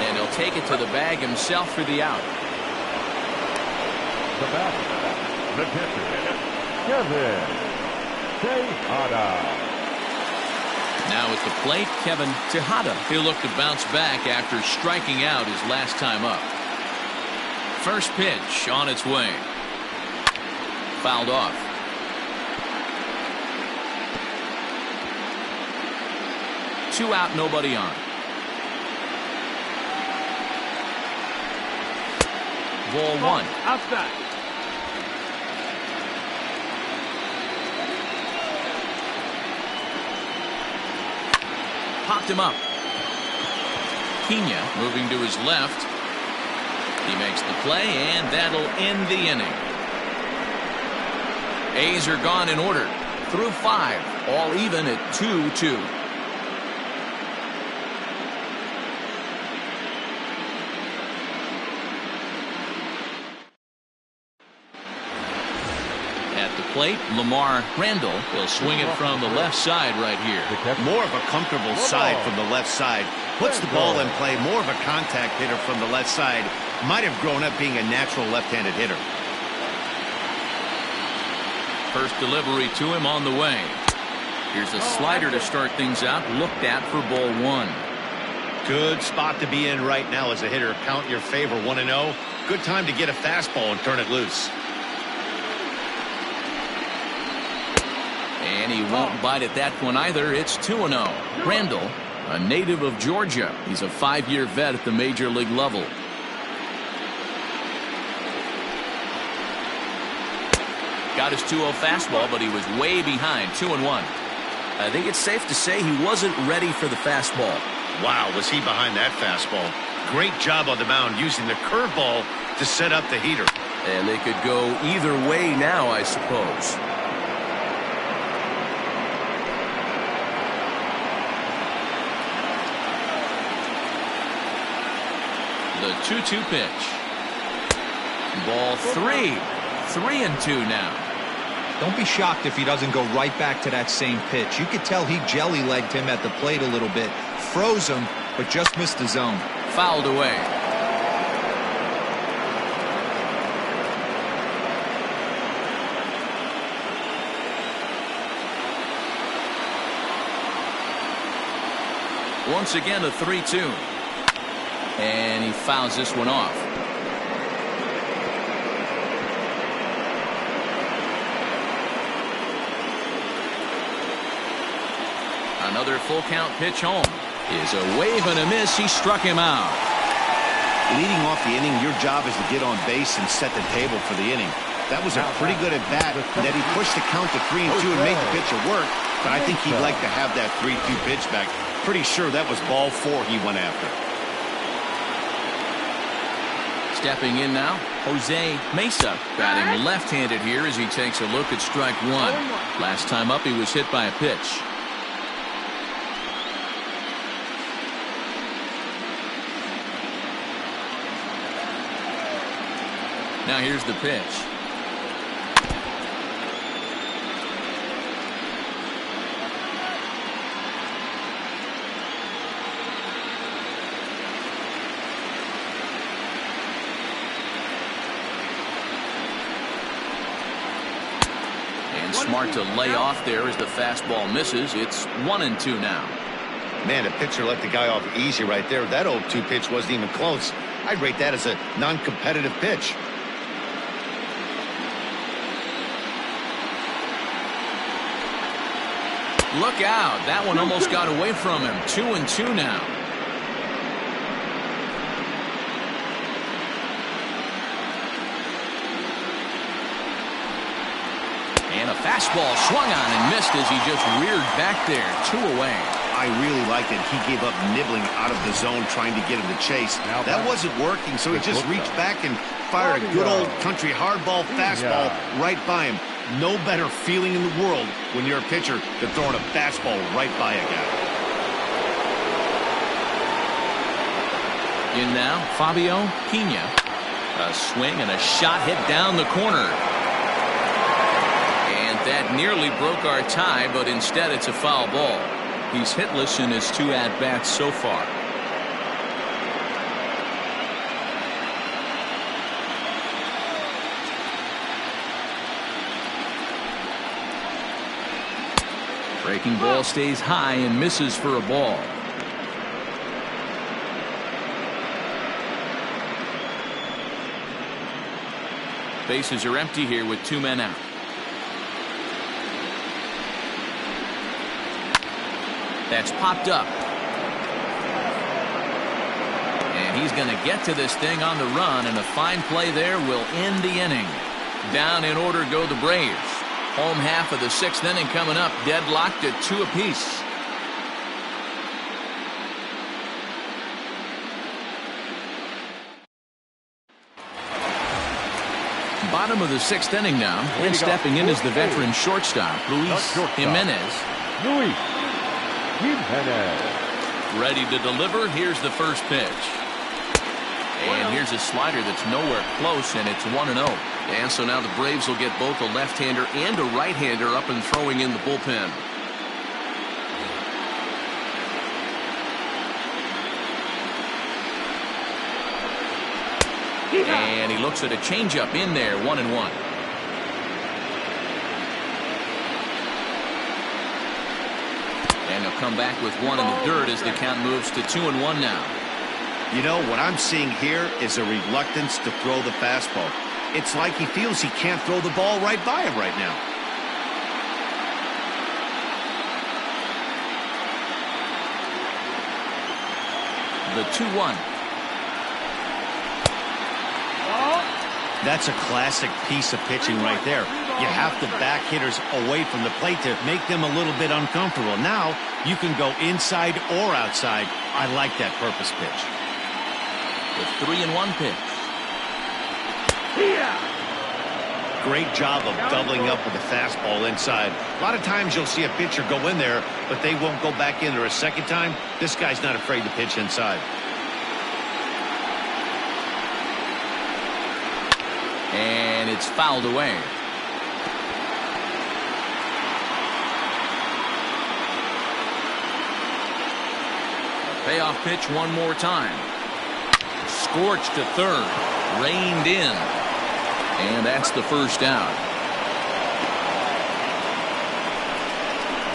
And he'll take it to the bag himself for the out. The batter, the catcher, Kevin Tejada. Now at the plate, Kevin Tejada. He'll look to bounce back after striking out his last time up. First pitch on its way. Fouled off. Two out, nobody on. Ball 1. Outside. Popped him up. Pena moving to his left. He makes the play, and that'll end the inning. A's are gone in order. Through 5. All even at 2-2. Plate, Lamar Randall will swing it from the left side right here. More of a comfortable side from the left side. Puts the ball in play. More of a contact hitter from the left side. Might have grown up being a natural left-handed hitter. First delivery to him on the way. Here's a slider to start things out. Looked at for ball 1. Good spot to be in right now as a hitter. Count your favor 1-0. Good time to get a fastball and turn it loose. And he won't bite at that one either. It's 2-0. Randall, a native of Georgia. He's a 5-year vet at the major league level. Got his 2-0 fastball, but he was way behind. 2-1. I think it's safe to say he wasn't ready for the fastball. Wow, was he behind that fastball. Great job on the mound using the curveball to set up the heater. And they could go either way now, I suppose. The 2-2 pitch. Ball 3. 3-2 now. Don't be shocked if he doesn't go right back to that same pitch. You could tell he jelly-legged him at the plate a little bit. Froze him, but just missed the zone. Fouled away. Once again, a 3-2. And he fouls this one off. Another full count pitch home. Is a wave and a miss. He struck him out. Leading off the inning, your job is to get on base and set the table for the inning. That was a pretty good at-bat, and that he pushed the count to 3-2 and made the pitcher work, but I think he'd like to have that 3-2 pitch back. Pretty sure that was ball 4 he went after. Stepping in now, Jose Mesa, batting left-handed here as he takes a look at strike 1. Last time up, he was hit by a pitch. Now here's the pitch. And smart to lay off there as the fastball misses. It's 1-2 now. Man, a pitcher let the guy off easy right there. That 0-2 pitch wasn't even close. I'd rate that as a non-competitive pitch. Look out. That one almost got away from him. 2-2 now. And a fastball swung on and missed as he just reared back there. 2 away. I really like that he gave up nibbling out of the zone trying to get him to chase. That wasn't working, so he just reached back and fired a good old country hardball fastball right by him. No better feeling in the world when you're a pitcher than throwing a fastball right by a guy. In now, Fabio Pena. A swing and a shot hit down the corner. And that nearly broke our tie, but instead it's a foul ball. He's hitless in his 2 at-bats so far. Breaking ball stays high and misses for a ball. Bases are empty here with 2 men out. That's popped up. And he's going to get to this thing on the run, and a fine play there will end the inning. Down in order go the Braves. Home half of the 6th inning coming up, deadlocked at 2 apiece. Bottom of the 6th inning now, and stepping in is the veteran shortstop, Luis Jimenez. Luis Jimenez. Ready to deliver. Here's the first pitch. And here's a slider that's nowhere close, and it's 1-0. And so now the Braves will get both a left-hander and a right-hander up and throwing in the bullpen. And he looks at a changeup in there, 1-1. And he'll come back with 1 in the dirt as the count moves to 2-1 now. You know, what I'm seeing here is a reluctance to throw the fastball. It's like he feels he can't throw the ball right by him right now. The 2-1. That's a classic piece of pitching right there. You have to back hitters away from the plate to make them a little bit uncomfortable. Now you can go inside or outside. I like that purpose pitch. The 3-1 pitch. Great job of doubling up with the fastball inside. A lot of times you'll see a pitcher go in there, but they won't go back in there a second time. This guy's not afraid to pitch inside. And it's fouled away. A payoff pitch one more time. Scorched to third. Reined in. And that's the first out.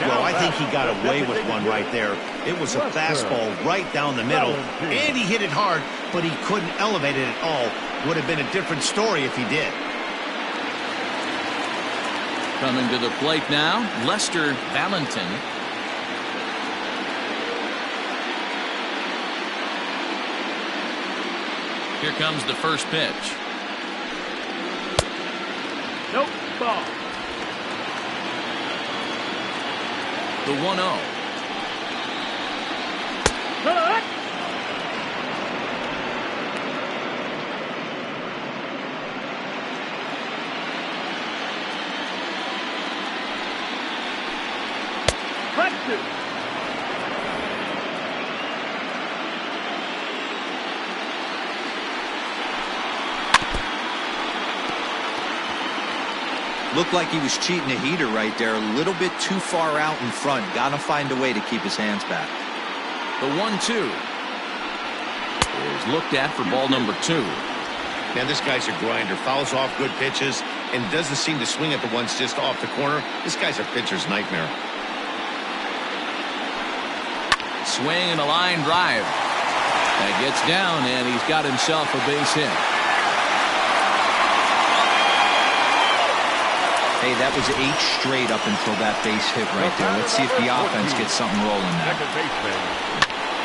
Well, I think he got away with one right there. It was a fastball right down the middle, and he hit it hard, but he couldn't elevate it at all. Would have been a different story if he did. Coming to the plate now, Lester Valentin. Here comes the first pitch. Nope, ball. The 1-0. Cut! Looked like he was cheating a heater right there. A little bit too far out in front. Got to find a way to keep his hands back. The 1-2 is looked at for ball number 2. Man, this guy's a grinder. Fouls off good pitches and doesn't seem to swing at the ones just off the corner. This guy's a pitcher's nightmare. Swing and a line drive. That gets down, and he's got himself a base hit. Hey, that was 8 straight up until that base hit right there. Let's see if the offense gets something rolling now. Second baseman,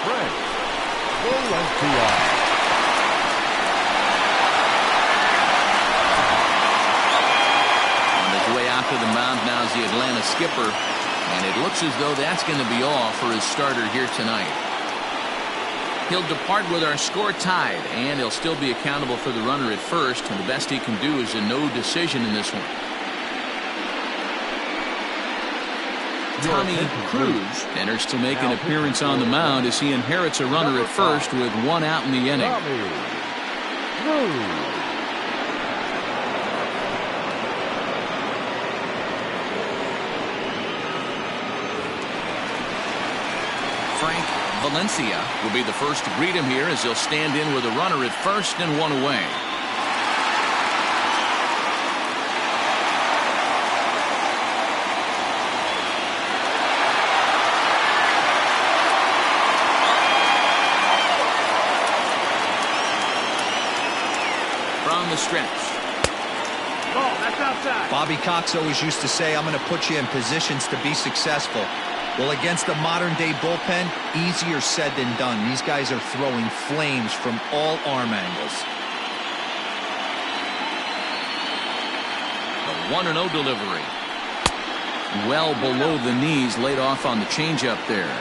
Frank Valencia. On his way out to the mound now is the Atlanta skipper, and it looks as though that's going to be all for his starter here tonight. He'll depart with our score tied, and he'll still be accountable for the runner at first, and the best he can do is a no decision in this one. Tommy Cruz enters to make an appearance on the mound as he inherits a runner at first with 1 out in the inning. Frank Valencia will be the first to greet him here as he'll stand in with a runner at first and 1 away. From the stretch. Ball, that's outside. Bobby Cox always used to say, I'm going to put you in positions to be successful. Well, against a modern-day bullpen, easier said than done. These guys are throwing flames from all arm angles. The 1-0 delivery. Well below the knees, laid off on the changeup there.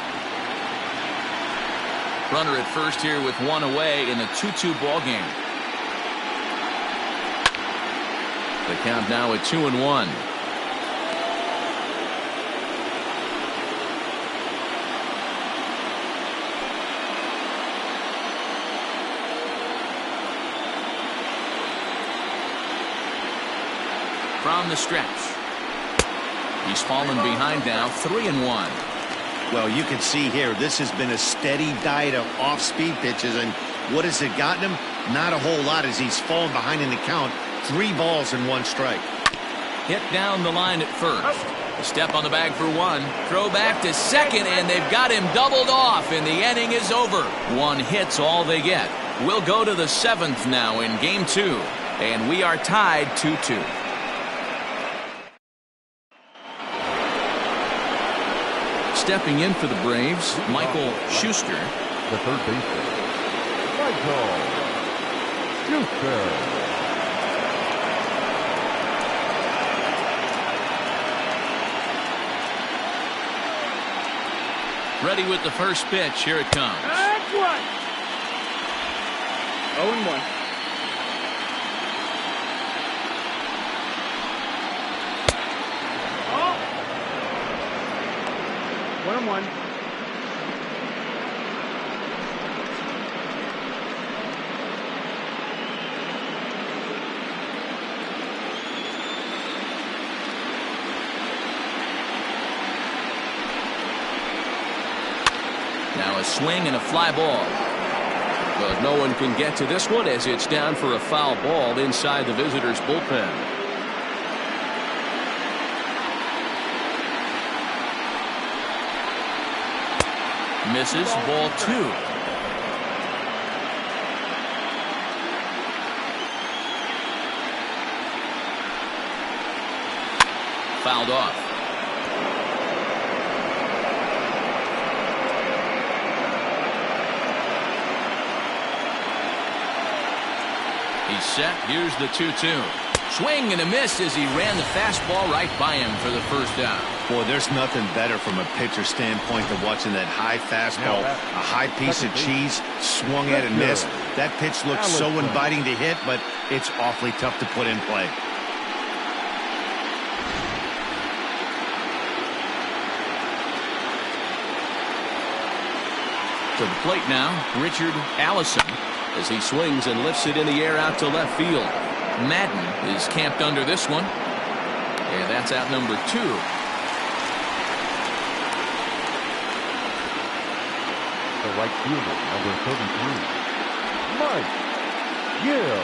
Runner at first here with 1 away in a 2-2 ball game. The count now at 2-1. From the stretch. He's fallen behind now, 3-1. Well, you can see here, this has been a steady diet of off-speed pitches, and what has it gotten him? Not a whole lot as he's fallen behind in the count. 3 balls and 1 strike. Hit down the line at first. A step on the bag for 1. Throw back to second, and they've got him doubled off, and the inning is over. 1 hit's all they get. We'll go to the 7th now in Game 2, and we are tied 2-2. Stepping in for the Braves, Michael Schuster. The third baseman, Michael Schuster. Ready with the first pitch. Here it comes. That's one. 0-1. Oh. 1-1. Now a swing and a fly ball. But no one can get to this one as it's down for a foul ball inside the visitors' bullpen. Misses, ball 2. Fouled off. He's set. Here's the 2-2. Swing and a miss as he ran the fastball right by him for the first down. Boy, there's nothing better from a pitcher standpoint than watching that high fastball, a high piece of cheese, swung at and missed. That pitch looks so inviting to hit, but it's awfully tough to put in play. To the plate now, Richard Allison, as he swings and lifts it in the air out to left field. Madden is camped under this one. And that's out number 2. The right fielder, number 33, Mike Gill.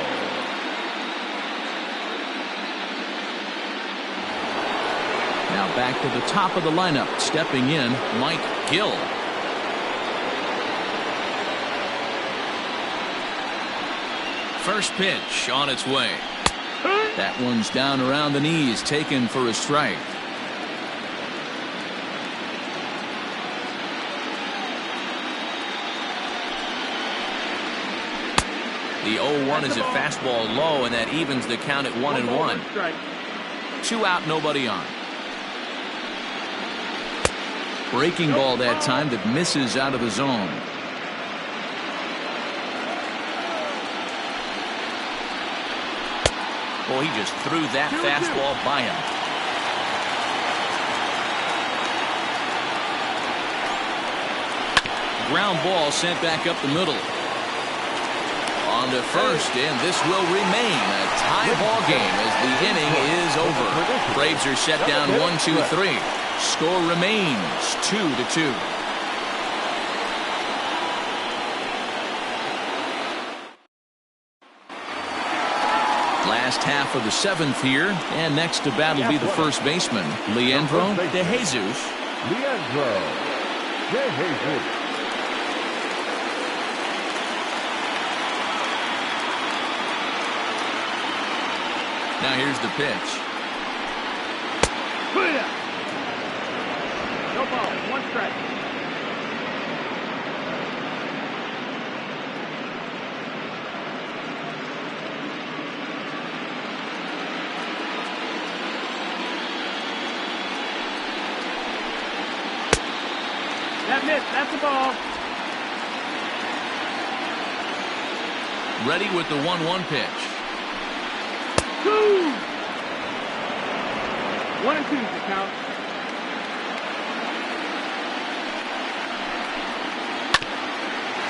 Now back to the top of the lineup, stepping in, Mike Gill. First pitch on its way. That one's down around the knees, taken for a strike. The 0-1 is a fastball low, and that evens the count at 1-1. 2 out, nobody on. Breaking ball that time that misses out of the zone. Oh, he just threw that fastball by him. Ground ball sent back up the middle. On to first, and this will remain a tie ball game as the inning is over. Braves are set down 1-2-3. Score remains 2-2. Last half of the 7th here, and next to bat will be the first baseman, Leandro De Jesus. Leandro De Jesus. Now here's the pitch. No ball, 1 strike. That missed. That's the ball. Ready with the 1-1 pitch. 2. 1-2 is the count.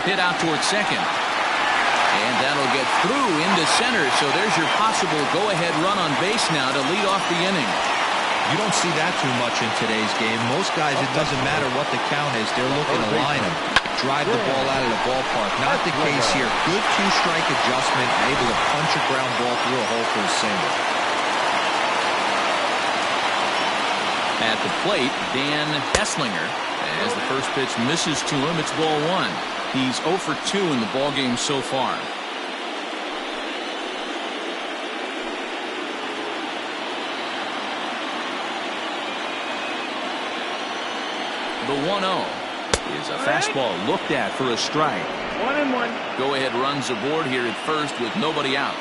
Hit out towards second. And that'll get through into center. So there's your possible go-ahead run on base now to lead off the inning. You don't see that too much in today's game. Most guys, it doesn't matter what the count is. They're looking to line them, drive the ball out of the ballpark. Not the case here. Good 2-strike adjustment, able to punch a ground ball through a hole for a single. At the plate, Dan Esslinger. As the first pitch misses to him, it's ball 1. He's 0 for 2 in the ballgame so far. The 1-0 is a fastball looked at for a strike. 1-1. Go ahead runs aboard here at first with nobody out.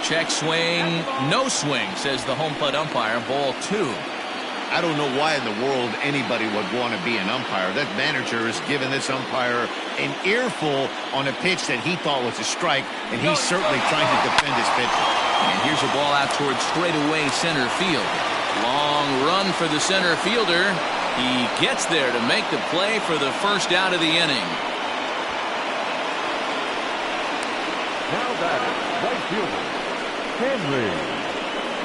Check swing, no swing, says the home plate umpire. Ball 2. I don't know why in the world anybody would want to be an umpire. That manager has given this umpire an earful on a pitch that he thought was a strike, and he's certainly trying to defend his pitch. And here's a ball out towards straightaway center field. Long run for the center fielder. He gets there to make the play for the first out of the inning. Now batting, right fielder, Henry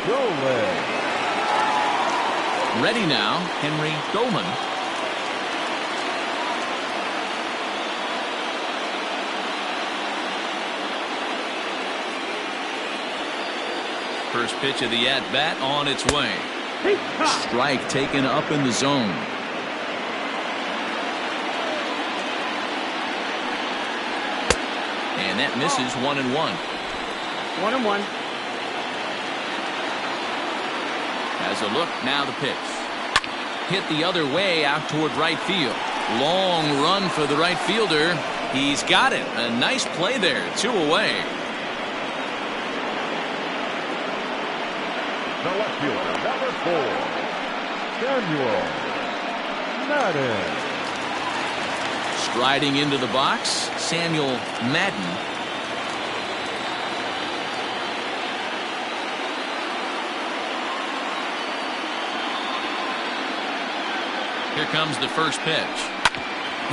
Dolan. Ready now, Henry Dolan. First pitch of the at-bat on its way. Strike taken up in the zone. And that misses 1-1. 1-1. Has a look, now the pitch. Hit the other way out toward right field. Long run for the right fielder. He's got it. A nice play there. 2 away. The left fielder, number 4, Samuel Madden. Striding into the box, Samuel Madden. Here comes the first pitch.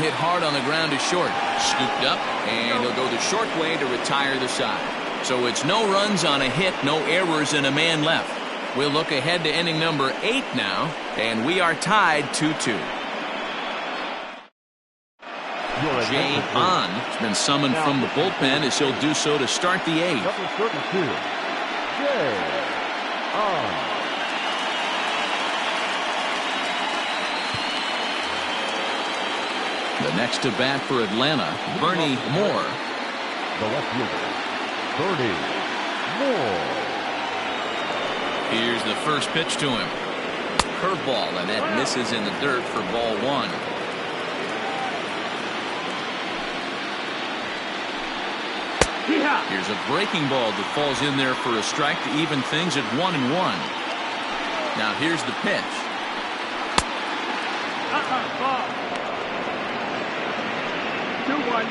Hit hard on the ground to short. Scooped up, and he'll go the short way to retire the side. So it's no runs on a hit, no errors, and a man left. We'll look ahead to inning number 8 now, and we are tied 2-2. Jay Hahn has been summoned from the bullpen as he'll do so to start the 8th. Number 32, Jay Hahn. The next to bat for Atlanta, Bernie Moore. The left fielder, Bernie Moore. Here's the first pitch to him. Curveball, and that misses in the dirt for ball 1. Here's a breaking ball that falls in there for a strike to even things at 1-1. Now here's the pitch. Ball. 2-1.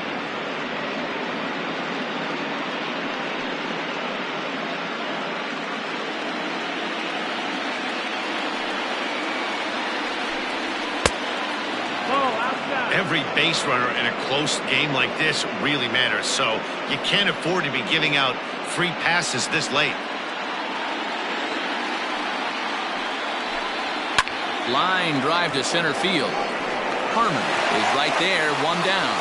Every base runner in a close game like this really matters, so you can't afford to be giving out free passes this late. Line drive to center field. Carmen is right there, 1 down.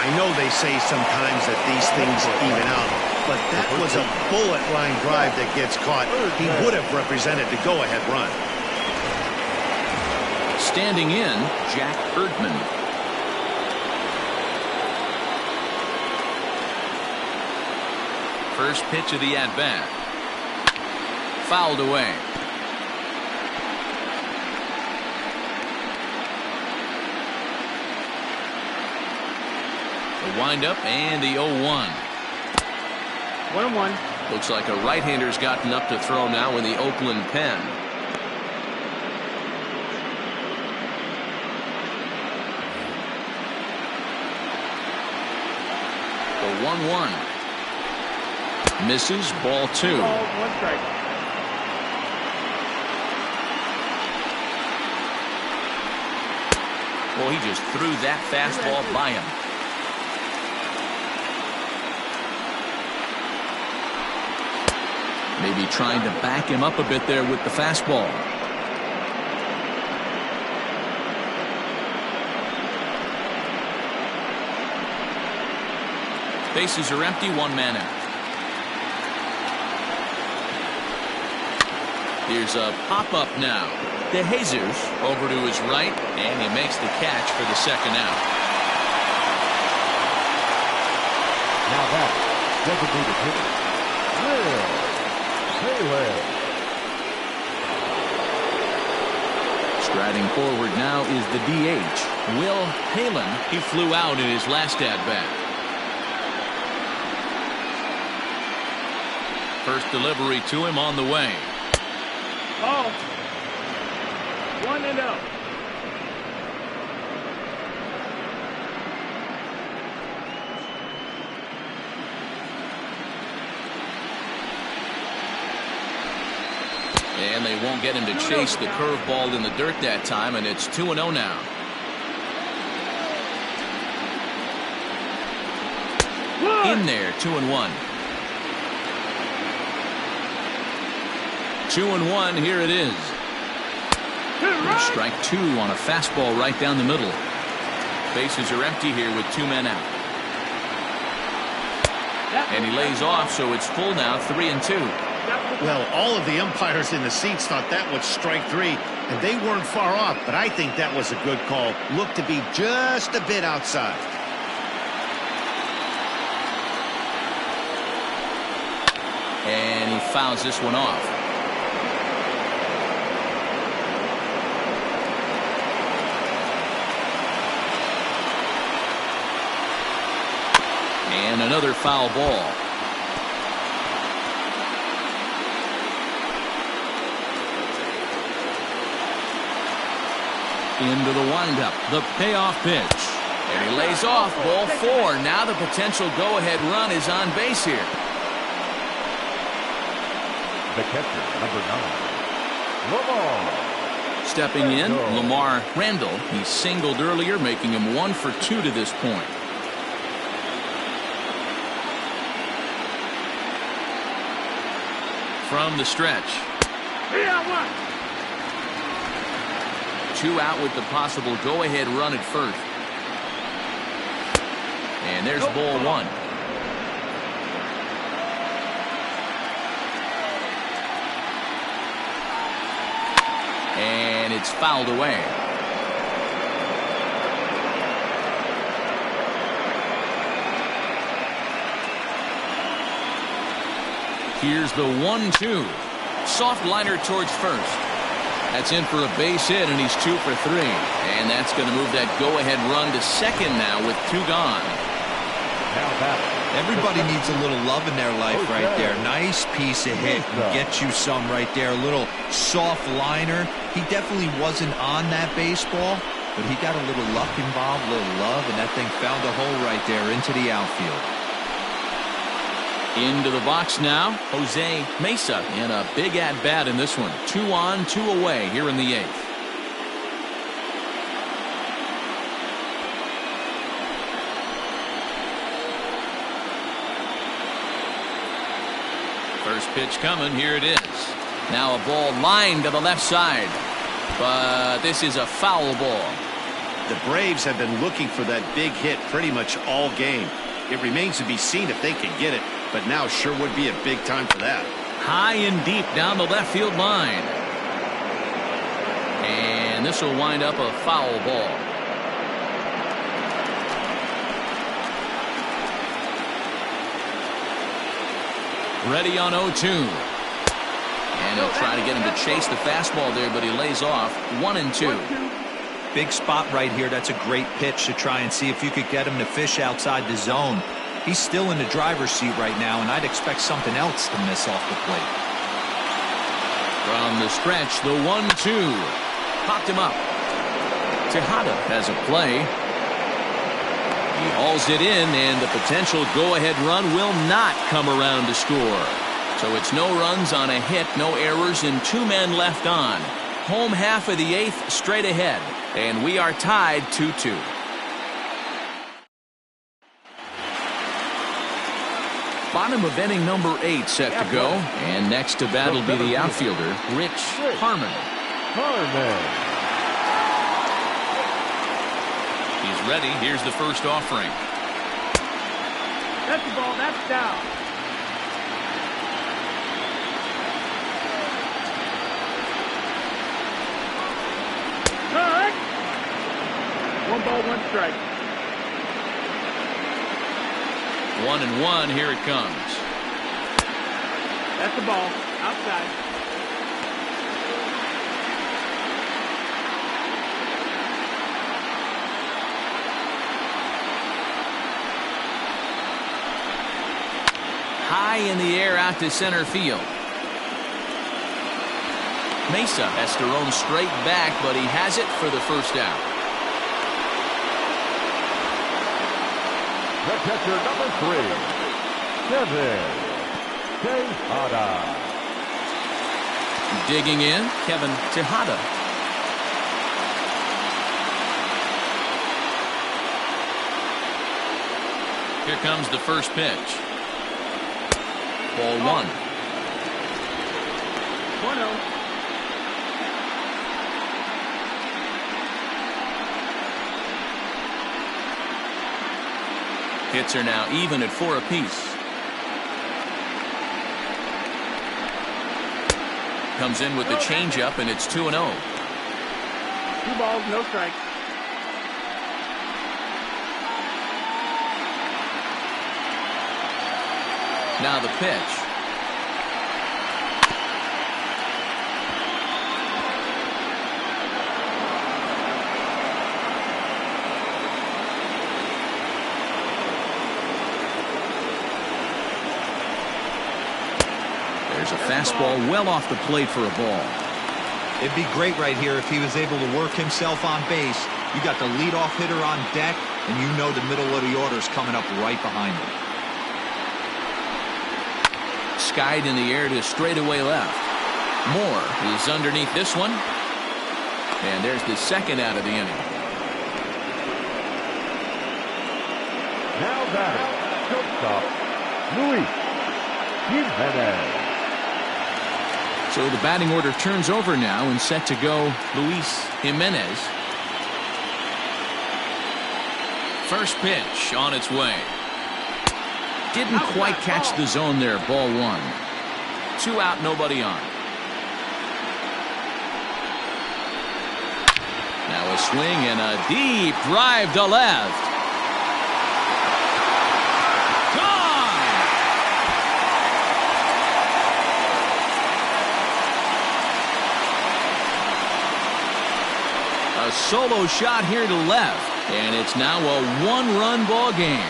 I know they say sometimes that these things even out, but that was a bullet line drive that gets caught. He would have represented the go-ahead run. Standing in, Jack Erdman. First pitch of the at-bat. Fouled away. The windup and the 0-1. 1-1. Looks like a right-hander's gotten up to throw now in the Oakland pen. The 1-1. Misses, ball 2. Ball, 1 strike. Well, he just threw that fastball by him. Maybe trying to back him up a bit there with the fastball. Bases are empty, 1 man out. Here's a pop-up now. De Jesus over to his right, and he makes the catch for the second out. Now that designated hitter, Will Palin. Striding forward now is the DH, Will Palin. He flew out in his last at-bat. First delivery to him on the way. Ball. 1-0. And they won't get him to chase the curveball in the dirt that time, and it's 2-0 now. In there, 2-1. 2-1, here it is. Strike 2 on a fastball right down the middle. Bases are empty here with 2 men out. And he lays off, so it's full now, 3-2. Well, all of the umpires in the seats thought that was strike 3, and they weren't far off, but I think that was a good call. Looked to be just a bit outside. And he fouls this one off. And another foul ball. Into the windup. The payoff pitch. And he lays off. Ball 4. Now the potential go-ahead run is on base here. The catcher, number 9, Lamar. Stepping in, Lamar Randall. He singled earlier, making him 1 for 2 to this point. From the stretch. 2 out with the possible go-ahead run at first. And there's ball 1. And it's fouled away. Here's the 1-2. Soft liner towards first. That's in for a base hit, and he's 2 for 3. And that's going to move that go-ahead run to second now with 2 gone. Everybody needs a little love in their life right there. Nice piece of hit. Get you some right there. A little soft liner. He definitely wasn't on that baseball, but he got a little luck involved, a little love, and that thing found a hole right there into the outfield. Into the box now, Jose Mesa, and a big at-bat in this one. 2 on, 2 away here in the 8th. First pitch coming, here it is. Now a ball lined to the left side, but this is a foul ball. The Braves have been looking for that big hit pretty much all game. It remains to be seen if they can get it, but now sure would be a big time for that. High and deep down the left field line. And this will wind up a foul ball. Ready on 0-2. And he'll try to get him to chase the fastball there, but he lays off. 1-2. Big spot right here. That's a great pitch to try and see if you could get him to fish outside the zone. He's still in the driver's seat right now, and I'd expect something else to miss off the plate. From the stretch, the 1-2. Popped him up. Tejada has a play. He hauls it in, and the potential go-ahead run will not come around to score. So it's no runs on a hit, no errors, and 2 men left on. Home half of the 8th straight ahead, and we are tied 2-2. Bottom of inning number 8 set to go, and next to bat will be the outfielder, Rich Carmen. He's ready. Here's the first offering. That's the ball. That's down. All right. 1 ball, 1 strike. 1-1. Here it comes. That's the ball. Outside. High in the air out to center field. Mesa has to roam straight back, but he has it for the first out. The catcher, number 3, Kevin Tejada. Digging in, Kevin Tejada. Here comes the first pitch. Ball 1. 1-0. Hits are now even at 4 apiece. Comes in with the changeup, and it's 2-0. 2 balls, no strikes. Now the pitch. There's a fastball well off the plate for a ball. It'd be great right here if he was able to work himself on base. You got the leadoff hitter on deck, and you know the middle of the order is coming up right behind him. Skied in the air to straightaway left. Moore is underneath this one. And there's the second out of the inning. Now batting, shortstop, Luis Jimenez. So the batting order turns over now and set to go Luis Jimenez. First pitch on its way. Didn't quite catch the zone there. Ball one. 2 out, nobody on. Now a swing and a deep drive to left. A solo shot here to left, and it's now a 1-run ball game.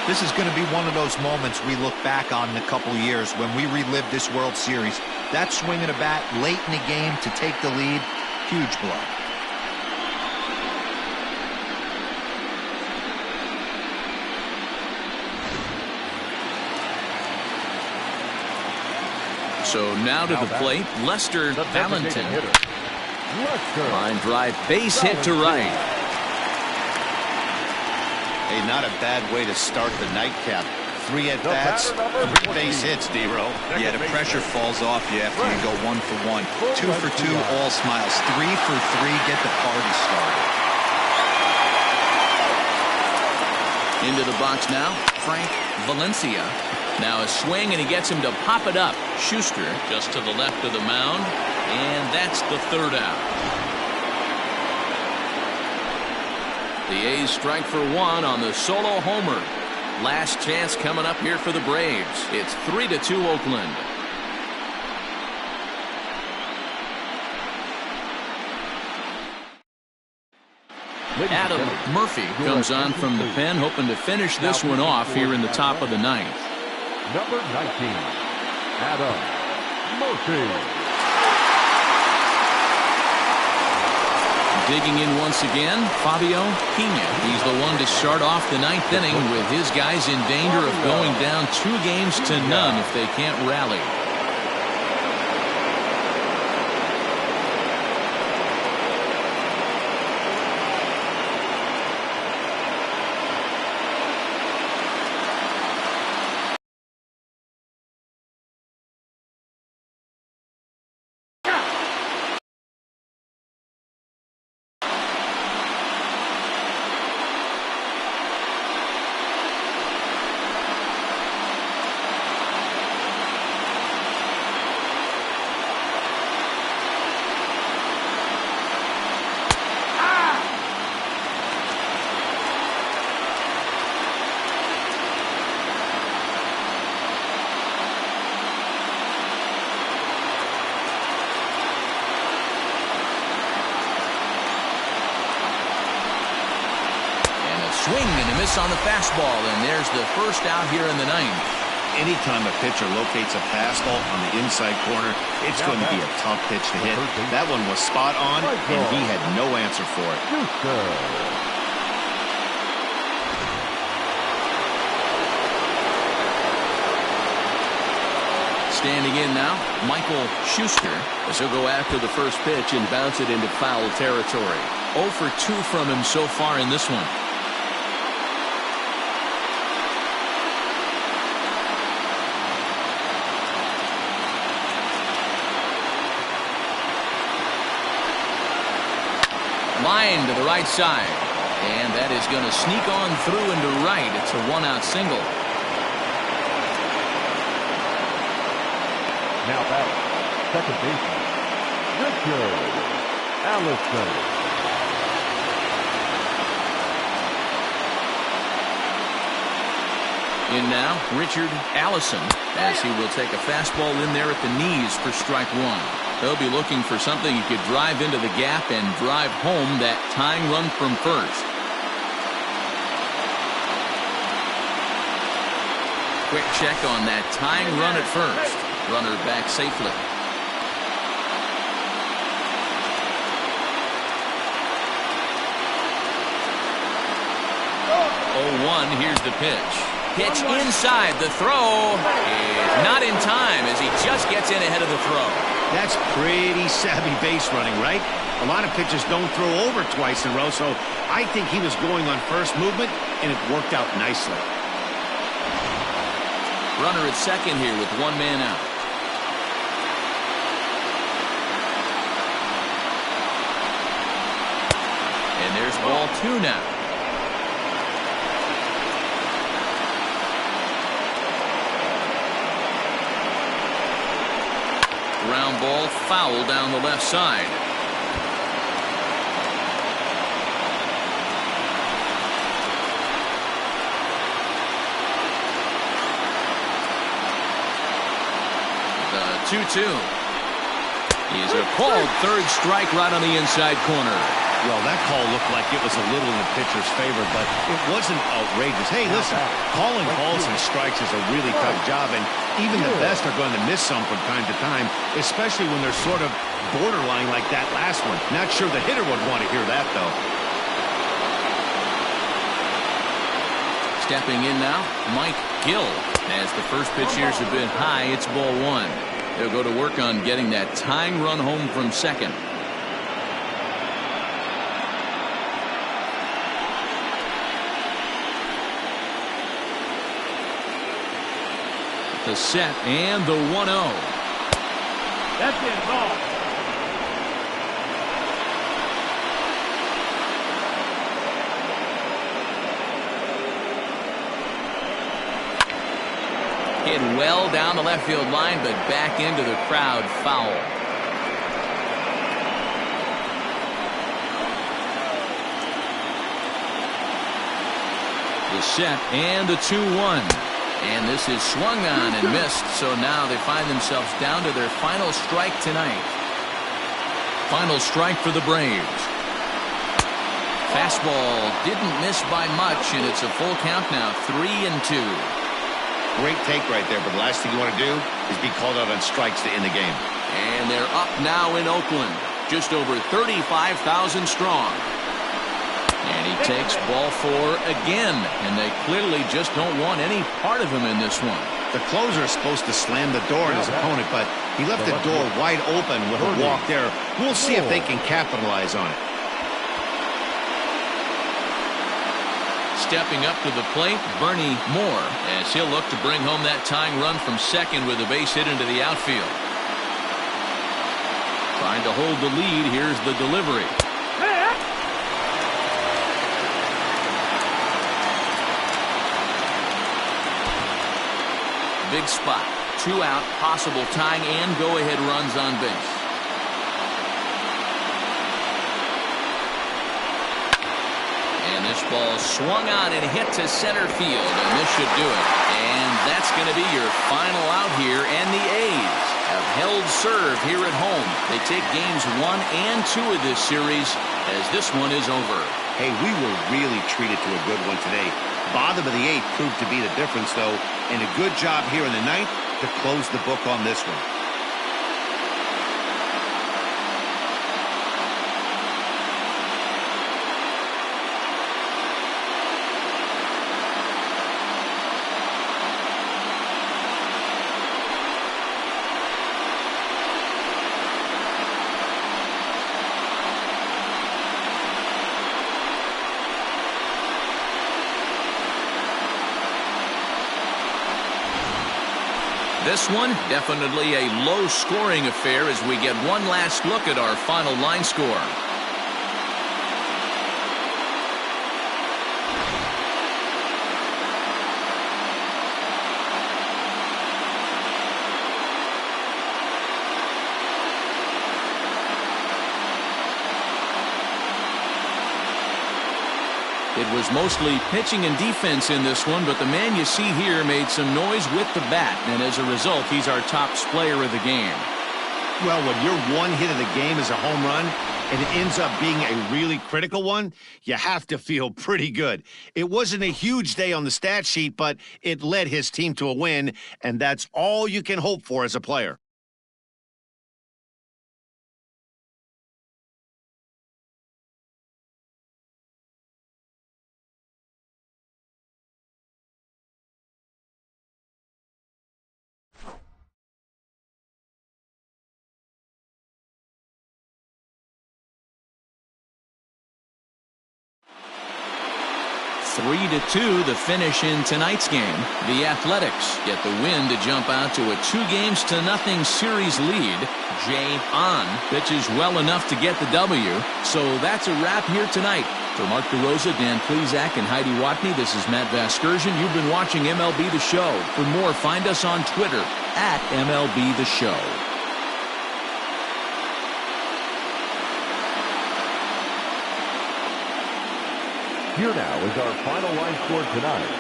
This is going to be one of those moments we look back on in a couple years when we relive this World Series. That swing of the bat late in the game to take the lead, huge blow. So now to the plate, Lester Valentin. Line drive, base hit to right. Hey, not a bad way to start the nightcap. 3 at-bats, 3 base hits, D-Row. Yeah, the pressure falls off you after you go 1 for 1. 2 for 2, all smiles. 3 for 3, get the party started. Into the box now, Frank Valencia. Now a swing, and he gets him to pop it up. Schuster just to the left of the mound, and that's the 3rd out. The A's strike for 1 on the solo homer. Last chance coming up here for the Braves. It's 3-2 Oakland. Adam Murphy comes on from the pen, hoping to finish this one off here in the top of the 9th. Number 19, Adam Murphy. Digging in once again, Fabio Pena. He's the one to start off the 9th inning with his guys in danger of going down 2-0 if they can't rally. Swing and a miss on the fastball, and there's the 1st out here in the 9th. Anytime a pitcher locates a fastball on the inside corner, it's going to be a tough pitch to hit. That one was spot on, and he had no answer for it. Standing in now, Michael Schuster, as he'll go after the first pitch and bounce it into foul territory. 0 for 2 from him so far in this one. Line to the right side, and that is going to sneak on through into right. It's a 1-out single. Now back, second baseman, Richard Allison. In now, Richard Allison, as he will take a fastball in there at the knees for strike one. They'll be looking for something he could drive into the gap and drive home that tying run from first. Quick check on that tying run at first. Runner back safely. 0-1, here's the pitch. Pitch inside. The throw is not in time as he just gets in ahead of the throw. That's pretty savvy base running, right? A lot of pitchers don't throw over twice in a row, so I think he was going on first movement, and it worked out nicely. Runner at second here with one man out. And there's ball two now. Ground ball foul down the left side. The 2-2 is a called third strike right on the inside corner. Well, that call looked like it was a little in the pitcher's favor, but it wasn't outrageous. Hey, listen, calling balls and strikes is a really tough job, and even the best are going to miss some from time to time, especially when they're sort of borderline like that last one. Not sure the hitter would want to hear that, though. Stepping in now, Mike Gill. As the first pitch here's a bit high, it's ball one. They'll go to work on getting that tying run home from second. The set and the 1-0. That's it, ball. Hit well down the left field line, but back into the crowd, foul. The set and the 2-1. And this is swung on and missed, so now they find themselves down to their final strike tonight. Final strike for the Braves. Fastball didn't miss by much, and it's a full count now, 3-2. Great take right there, but the last thing you want to do is be called out on strikes to end the game. And they're up now in Oakland, just over 35,000 strong. And he takes ball four again, and they clearly just don't want any part of him in this one. The closer is supposed to slam the door on his opponent, but he left the door wide open with a walk there. We'll see if they can capitalize on it. Stepping up to the plate, Bernie Moore, as he'll look to bring home that tying run from second with a base hit into the outfield. Trying to hold the lead, here's the delivery. Big spot. 2 out, possible tying and go-ahead runs on base. And this ball swung on and hit to center field, and this should do it. And that's going to be your final out here, and the A's have held serve here at home. They take games 1 and 2 of this series as this one is over. Hey, we were really treated to a good one today. Bottom of the 8th proved to be the difference, though, and a good job here in the 9th to close the book on this one. This one, definitely a low-scoring affair as we get one last look at our final line score. It was mostly pitching and defense in this one, but the man you see here made some noise with the bat, and as a result, he's our top player of the game. Well, when your one hit of the game is a home run and it ends up being a really critical one, you have to feel pretty good. It wasn't a huge day on the stat sheet, but it led his team to a win, and that's all you can hope for as a player. (3-2) the finish in tonight's game. The Athletics get the win to jump out to a 2-0 series lead. Jay On pitches well enough to get the W. So that's a wrap here tonight. For Mark DeRosa, Dan Plezak, and Heidi Watney, this is Matt Vasgersian. You've been watching MLB The Show. For more, find us on Twitter at MLB The Show. Here now is our final line score tonight.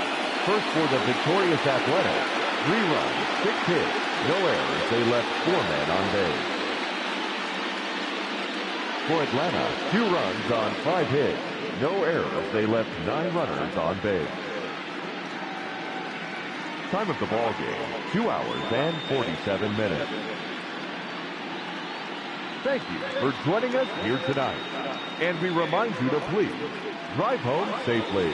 First for the victorious Athletics, 3 runs, 6 hits, no errors. They left 4 men on base. For Atlanta, 2 runs on 5 hits, no errors. They left 9 runners on base. Time of the ball game, 2 hours and 47 minutes. Thank you for joining us here tonight. And we remind you to please drive home safely.